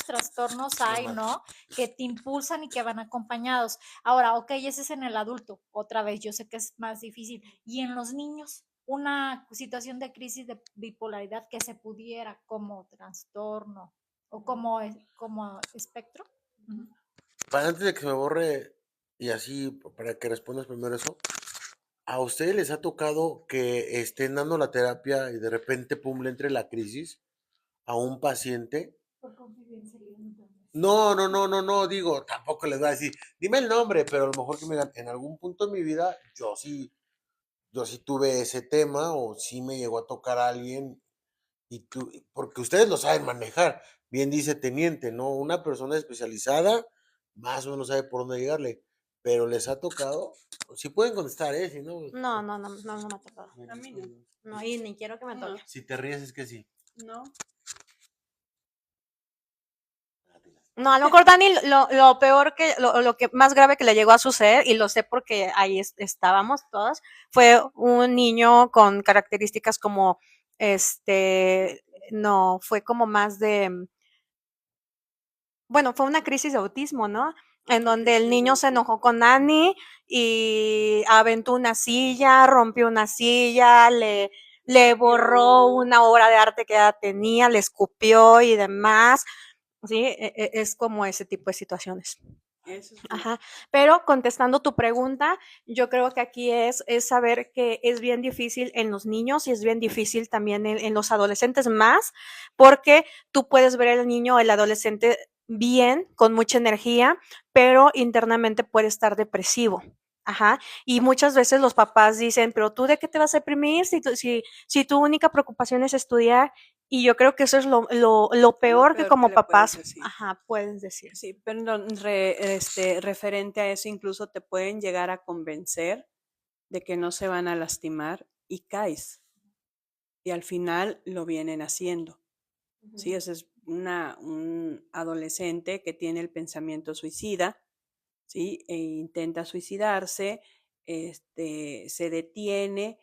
trastornos hay, ¿no? Que te impulsan y que van acompañados. Ahora, ok, ese es en el adulto, otra vez, yo sé que es más difícil. Y en los niños, una situación de crisis de bipolaridad que se pudiera como trastorno o como espectro. Para antes de que se me borre, y así, para que respondas primero eso, ¿a ustedes les ha tocado que estén dando la terapia y de repente, pum, le entre la crisis a un paciente? Por confidencialidad. No, no, no, no, no, digo, tampoco les voy a decir, dime el nombre, pero a lo mejor que me digan, en algún punto de mi vida, yo sí tuve ese tema, o sí me llegó a tocar a alguien, porque ustedes lo saben manejar, bien dice teniente, ¿no? Una persona especializada, más o menos sabe por dónde llegarle, pero les ha tocado, si pueden contestar, si no, No me ha tocado. A mí no. No, y ni quiero que me No. toque. si te ríes es que sí. No. No, a lo mejor Dani, lo peor lo que más grave que le llegó a suceder, y lo sé porque ahí estábamos todos, fue un niño con características como, no, fue como más bueno, fue una crisis de autismo, ¿no? En donde el niño se enojó con Annie y aventó una silla, rompió una silla, le borró una obra de arte que ya tenía, le escupió y demás, ¿sí? Es como ese tipo de situaciones. Eso es Ajá, pero contestando tu pregunta, yo creo que aquí es saber que es bien difícil en los niños y es bien difícil también en los adolescentes más, porque tú puedes ver el niño o el adolescente bien, con mucha energía, pero internamente puede estar depresivo. Ajá, y muchas veces los papás dicen, pero tú de qué te vas a deprimir si tu única preocupación es estudiar, y yo creo que eso es lo peor que peor como que le puedes papás, decir. ajá, puedes decir. Sí, pero referente a eso, incluso te pueden llegar a convencer de que no se van a lastimar y caes. Y al final lo vienen haciendo. Sí, ese es un adolescente que tiene el pensamiento suicida, ¿sí? E intenta suicidarse, se detiene,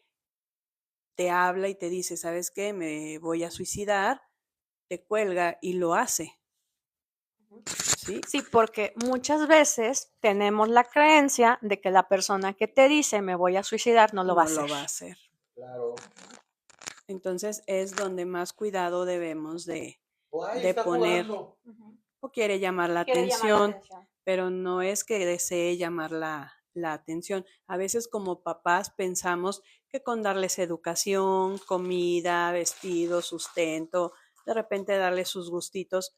te habla y te dice, ¿sabes qué? Me voy a suicidar, te cuelga y lo hace. ¿Sí? Sí, porque muchas veces tenemos la creencia de que la persona que te dice me voy a suicidar no lo va a No hacer. lo va a hacer. Claro. Entonces es donde más cuidado debemos de Ay, de está poner. jugando. O quiere llamar la Quiere llamar la atención, atención. pero no es que desee llamar la atención. A veces como papás pensamos que con darles educación, comida, vestido, sustento, de repente darles sus gustitos,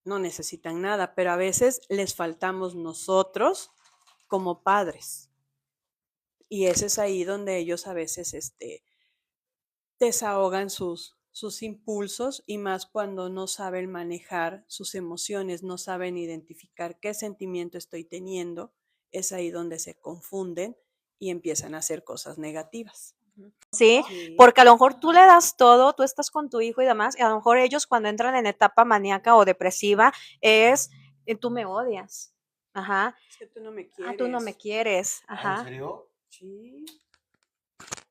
no necesitan nada, pero a veces les faltamos nosotros como padres. Y ese es ahí donde ellos a veces desahogan sus impulsos y más cuando no saben manejar sus emociones, no saben identificar qué sentimiento estoy teniendo, es ahí donde se confunden y empiezan a hacer cosas negativas. Sí, Sí. porque a lo mejor tú le das todo, tú estás con tu hijo y demás, y a lo mejor ellos cuando entran en etapa maníaca o depresiva es, tú me odias, ajá, Es que tú no me tú no me quieres, ¿En ajá. serio? Sí.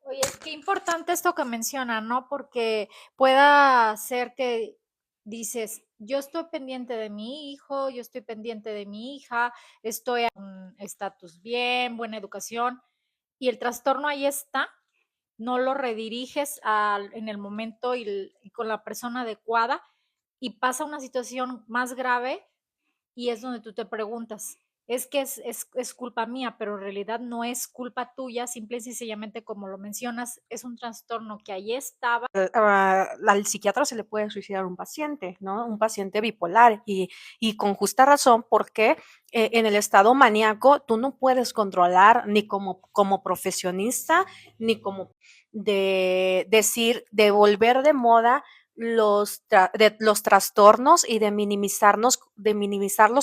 Oye, es que importante esto que menciona, ¿no? Porque pueda ser que dices, yo estoy pendiente de mi hijo, yo estoy pendiente de mi hija, estoy en un estatus bien, buena educación, y el trastorno ahí está, no lo rediriges en el momento y con la persona adecuada, y pasa una situación más grave y es donde tú te preguntas, es que es culpa mía, pero en realidad no es culpa tuya, simple y sencillamente como lo mencionas, es un trastorno que ahí estaba. Al psiquiatra se le puede suicidar un paciente, ¿no? Un paciente bipolar y con justa razón porque en el estado maníaco tú no puedes controlar ni como profesionista ni como de decir, de volver de moda los trastornos y de minimizarlos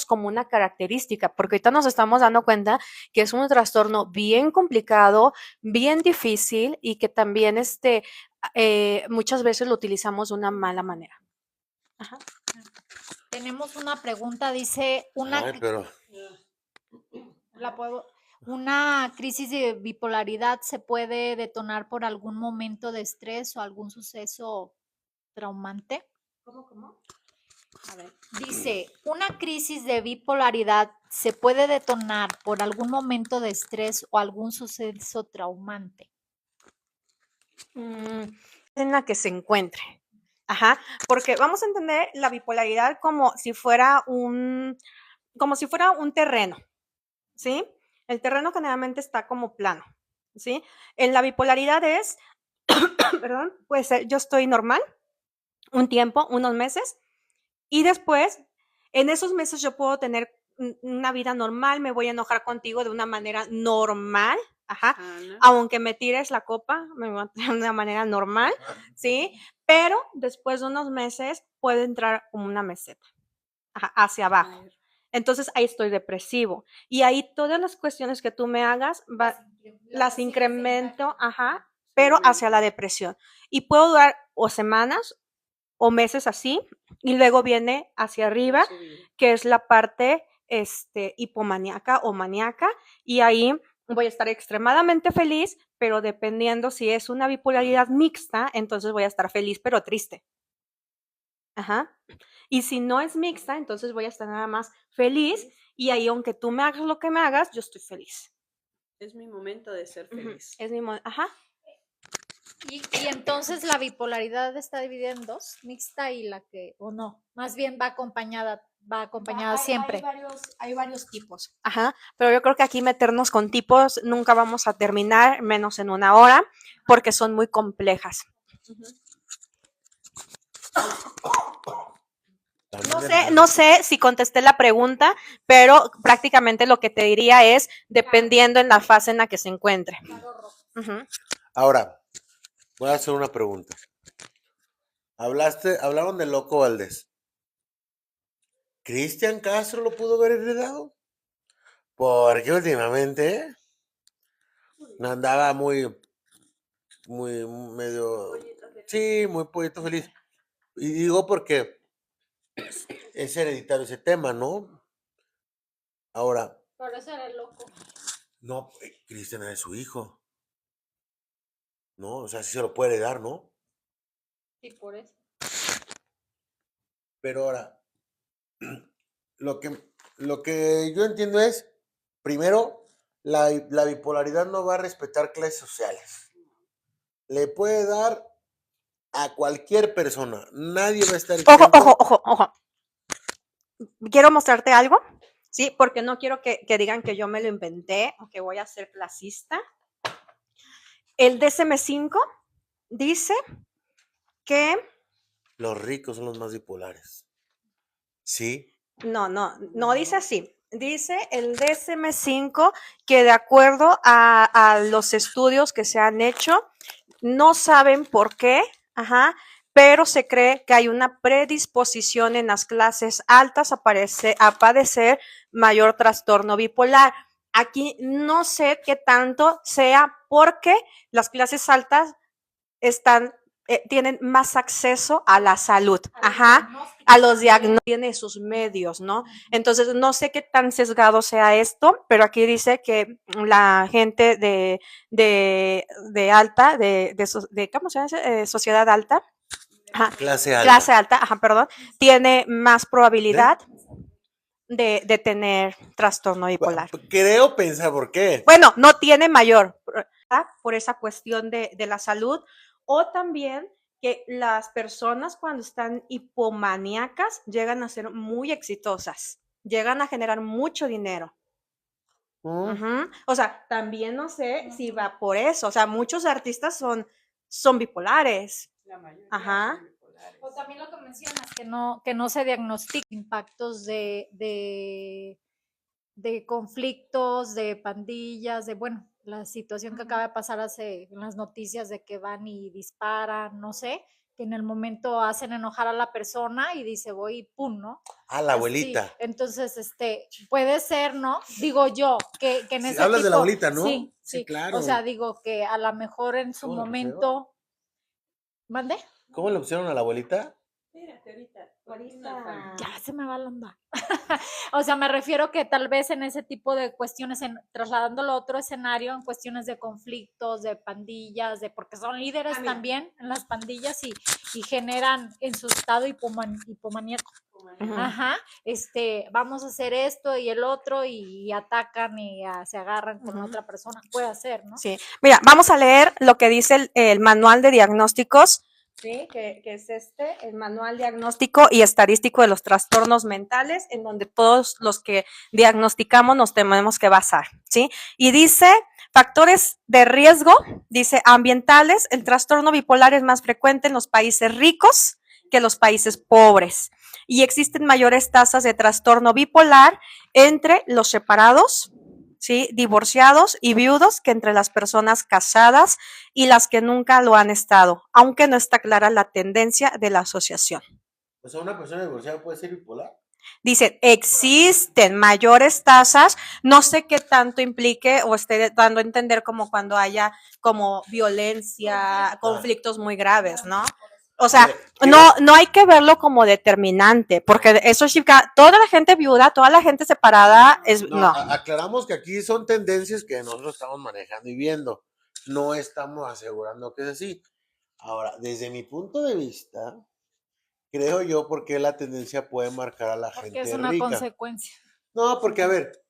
como una característica, porque ahorita nos estamos dando cuenta que es un trastorno bien complicado, bien difícil y que también muchas veces lo utilizamos de una mala manera. Ajá. Tenemos una pregunta, dice, Ay, pero ¿una crisis de bipolaridad se puede detonar por algún momento de estrés o algún suceso traumante? ¿Cómo? A ver. Dice, ¿una crisis de bipolaridad se puede detonar por algún momento de estrés o algún suceso traumante? En la que se encuentre. Ajá, porque vamos a entender la bipolaridad como si fuera un terreno, ¿sí? El terreno generalmente está como plano, ¿sí? En la bipolaridad es, perdón, puede ser, yo estoy normal un tiempo, unos meses, y después, en esos meses yo puedo tener una vida normal, me voy a enojar contigo de una manera normal, ajá, Ana. aunque me tires la copa, me voy a de una manera normal, ¿sí? Pero después de unos meses puede entrar como una meseta, ajá, hacia abajo. Entonces ahí estoy depresivo. Y ahí todas las cuestiones que tú me hagas, las incremento, ajá, pero hacia la depresión. Y puedo durar o semanas o meses así, y luego viene hacia arriba, que es la parte hipomaníaca o maníaca, y ahí voy a estar extremadamente feliz, pero dependiendo si es una bipolaridad mixta, entonces voy a estar feliz pero triste. Ajá. Y si no es mixta, entonces voy a estar nada más feliz y ahí aunque tú me hagas lo que me hagas, yo estoy feliz. Es mi momento de ser feliz. Es mi ajá. Y entonces la bipolaridad está dividida en dos, mixta y la que, o no, más bien va acompañada siempre. Hay varios tipos. Ajá, pero yo creo que aquí meternos con tipos nunca vamos a terminar, menos en una hora, porque son muy complejas. No sé si contesté la pregunta, pero prácticamente lo que te diría es dependiendo en la fase en la que se encuentre. Ujú. Ahora, voy a hacer una pregunta. Hablaron de Loco Valdés. ¿Cristian Castro lo pudo haber heredado? Porque últimamente andaba muy medio, sí, muy poquito feliz. Y digo porque es hereditario ese tema, ¿no? Ahora, Por eso era loco. no, Cristian es su hijo, ¿no? O sea, sí se lo puede heredar, ¿no? Sí, por eso. Pero ahora, lo que yo entiendo es, primero, la bipolaridad no va a respetar clases sociales. Le puede dar a cualquier persona. Nadie va a estar Ojo, exento. ojo. Quiero mostrarte algo, ¿sí? Porque no quiero que digan que yo me lo inventé o que voy a ser clasista. El DSM-5 dice que Los ricos son los más bipolares. ¿Sí? no dice así. Dice el DSM-5 que de acuerdo a los estudios que se han hecho, no saben por qué, pero se cree que hay una predisposición en las clases altas a padecer mayor trastorno bipolar. Aquí no sé qué tanto sea porque las clases altas tienen más acceso a la salud, a los diagnósticos, tiene sus medios, ¿no? Entonces, no sé qué tan sesgado sea esto, pero aquí dice que la gente de alta, ¿cómo se llama? Sociedad alta, Clase alta. clase alta, perdón, tiene más probabilidad de tener trastorno bipolar. Creo pensar por qué. Bueno, no tiene mayor por esa cuestión de la salud, o también que las personas cuando están hipomaníacas llegan a ser muy exitosas, llegan a generar mucho dinero. O sea, también no sé si va por eso. O sea, muchos artistas son bipolares. La mayoría Ajá. son bipolares. O también lo que mencionas, que no se diagnostican impactos de conflictos, de pandillas, de, bueno, la situación que acaba de pasar en las noticias de que van y disparan, no sé, que en el momento hacen enojar a la persona y dice, voy y pum, ¿no? Ah, la Sí, abuelita. entonces, puede ser, ¿no? Digo yo, que en Sí, ese hablas tipo, de la abuelita, ¿no? sí, Sí, claro. o sea, digo que a lo mejor en su ¿Cómo le pusieron? momento, ¿mande? ¿Cómo le pusieron a la abuelita? Espérate, ahorita. Ya se me va la onda. O sea, me refiero que tal vez en ese tipo de cuestiones, trasladándolo a otro escenario, en cuestiones de conflictos, de pandillas, porque son líderes también en las pandillas y generan en su estado hipomaníaco. Ajá, vamos a hacer esto y el otro y atacan y se agarran con otra persona. Puede ser, ¿no? Sí. Mira, vamos a leer lo que dice el manual de diagnósticos. Sí, que es el manual diagnóstico y estadístico de los trastornos mentales, en donde todos los que diagnosticamos nos tenemos que basar, ¿sí? Y dice, factores de riesgo, dice, ambientales, el trastorno bipolar es más frecuente en los países ricos que en los países pobres. Y existen mayores tasas de trastorno bipolar entre los separados, ¿sí? Divorciados y viudos que entre las personas casadas y las que nunca lo han estado, aunque no está clara la tendencia de la asociación. O sea, ¿una persona divorciada puede ser bipolar? Dice, existen mayores tasas, no sé qué tanto implique o esté dando a entender como cuando haya como violencia, conflictos muy graves, ¿no? O sea, no hay que verlo como determinante, porque eso significa toda la gente viuda, toda la gente separada, no. Aclaramos que aquí son tendencias que nosotros estamos manejando y viendo. No estamos asegurando que es así. Ahora, desde mi punto de vista, creo yo porque la tendencia puede marcar a la Porque gente es una rica. consecuencia. No, porque a ver,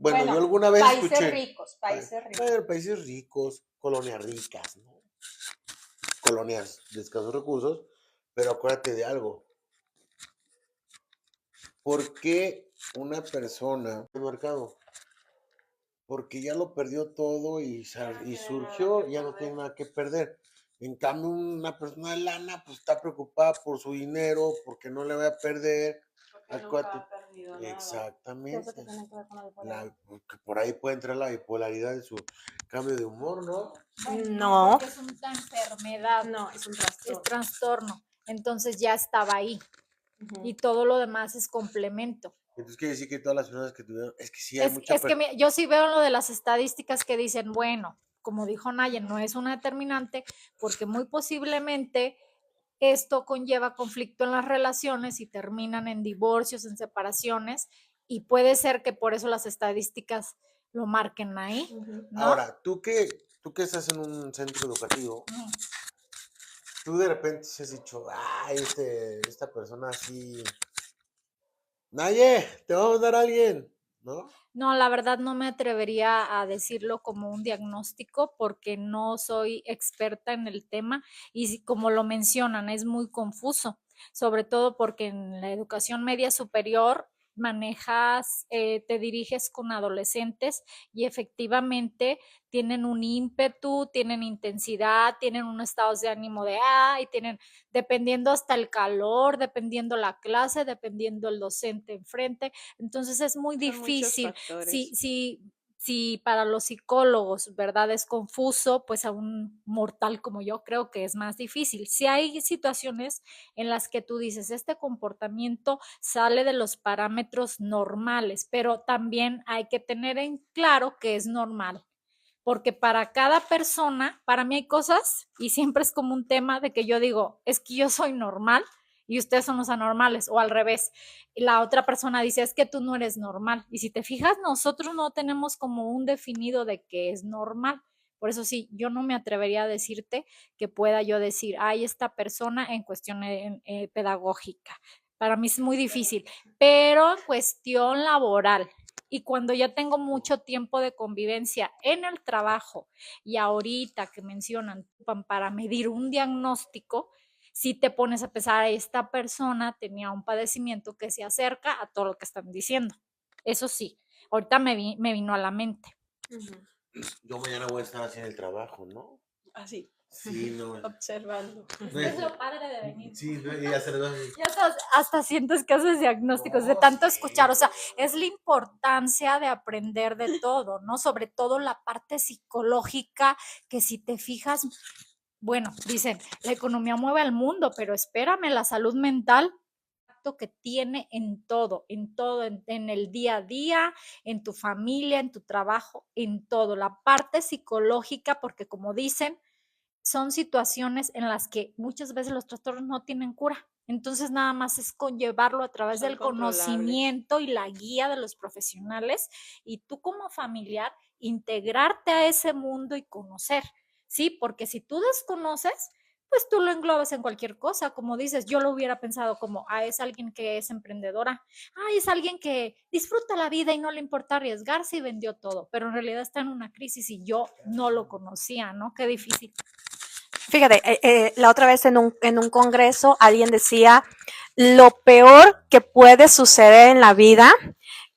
Bueno, Bueno, yo alguna vez países escuché. ricos, países ricos. Bueno, países ricos, colonias ricas, ¿no? Colonias de escasos recursos, pero acuérdate de algo. ¿Por qué una persona en el mercado? Porque ya lo perdió todo y surgió, ya no tiene nada que perder. En cambio, una persona de lana, pues está preocupada por su dinero, porque no le va a perder. Acuérdate. Exactamente. Que por ahí puede entrar la bipolaridad de su cambio de humor, ¿no? Bueno, No. porque es una enfermedad, No, es un es trastorno. trastorno. Entonces ya estaba ahí Ujú. y todo lo demás es complemento. Entonces quiere decir que todas las personas que tuvieron, es que sí hay mucha Es que yo sí veo lo de las estadísticas que dicen, bueno, como dijo Nayen, no es una determinante porque muy posiblemente esto conlleva conflicto en las relaciones y terminan en divorcios, en separaciones, y puede ser que por eso las estadísticas lo marquen ahí, Ujú. ¿no? Ahora, tú que estás en un centro educativo, Ujú. tú de repente se has dicho, ay, esta persona así, Naye, te va a mandar a alguien, ¿no? No, la verdad no me atrevería a decirlo como un diagnóstico porque no soy experta en el tema y como lo mencionan, es muy confuso, sobre todo porque en la educación media superior manejas, te diriges con adolescentes y efectivamente tienen un ímpetu, tienen intensidad, tienen un estado de ánimo de y tienen, dependiendo hasta el calor, dependiendo la clase, dependiendo el docente enfrente. Entonces es muy difícil. Si para los psicólogos, ¿verdad? Es confuso, pues a un mortal como yo creo que es más difícil. Si hay situaciones en las que tú dices, este comportamiento sale de los parámetros normales, pero también hay que tener en claro que es normal. Porque para cada persona, para mí hay cosas, y siempre es como un tema de que yo digo, es que yo soy normal y ustedes son los anormales, o al revés. La otra persona dice, es que tú no eres normal. Y si te fijas, nosotros no tenemos como un definido de qué es normal. Por eso sí, yo no me atrevería a decirte que pueda yo decir, ay, esta persona en cuestión pedagógica. Para mí es muy difícil, pero en cuestión laboral, y cuando ya tengo mucho tiempo de convivencia en el trabajo y ahorita que mencionan para medir un diagnóstico, si te pones a pensar, esta persona tenía un padecimiento que se acerca a todo lo que están diciendo. Eso sí, ahorita me vino a la mente. Yo mañana voy a estar así en el trabajo, ¿no? Así, Sí, no. observando. Es lo padre de venir. Sí, no, y hacer Ya hasta sientes que haces diagnósticos de tanto escuchar, o sea, es la importancia de aprender de todo, ¿no? Sobre todo la parte psicológica, que si te fijas, bueno, dicen, la economía mueve al mundo, pero espérame, la salud mental que tiene en todo, en el día a día, en tu familia, en tu trabajo, en todo, la parte psicológica, porque como dicen, son situaciones en las que muchas veces los trastornos no tienen cura. Entonces nada más es conllevarlo a través del conocimiento y la guía de los profesionales y tú como familiar integrarte a ese mundo y conocer, ¿sí? Porque si tú desconoces, pues tú lo englobas en cualquier cosa, como dices, yo lo hubiera pensado como, es alguien que es emprendedora, es alguien que disfruta la vida y no le importa arriesgarse y vendió todo, pero en realidad está en una crisis y yo no lo conocía, ¿no? Qué difícil. Fíjate, la otra vez en un congreso alguien decía, lo peor que puede suceder en la vida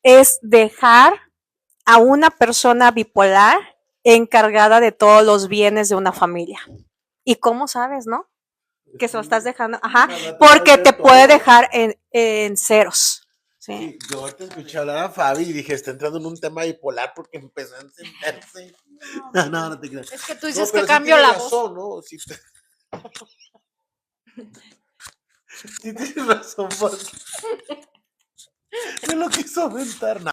es dejar a una persona bipolar encargada de todos los bienes de una familia. ¿Y cómo sabes, no? Que se lo estás dejando, porque te puede dejar en ceros. ¿Sí? Sí, yo ahorita escuché hablar a Fabi y dije, está entrando en un tema bipolar porque empezó a encenderse. No te creas. Es que tú dices pero que cambio la razón, voz. ¿No? Sí, sí tienes razón, porque no lo quiso aventar. No,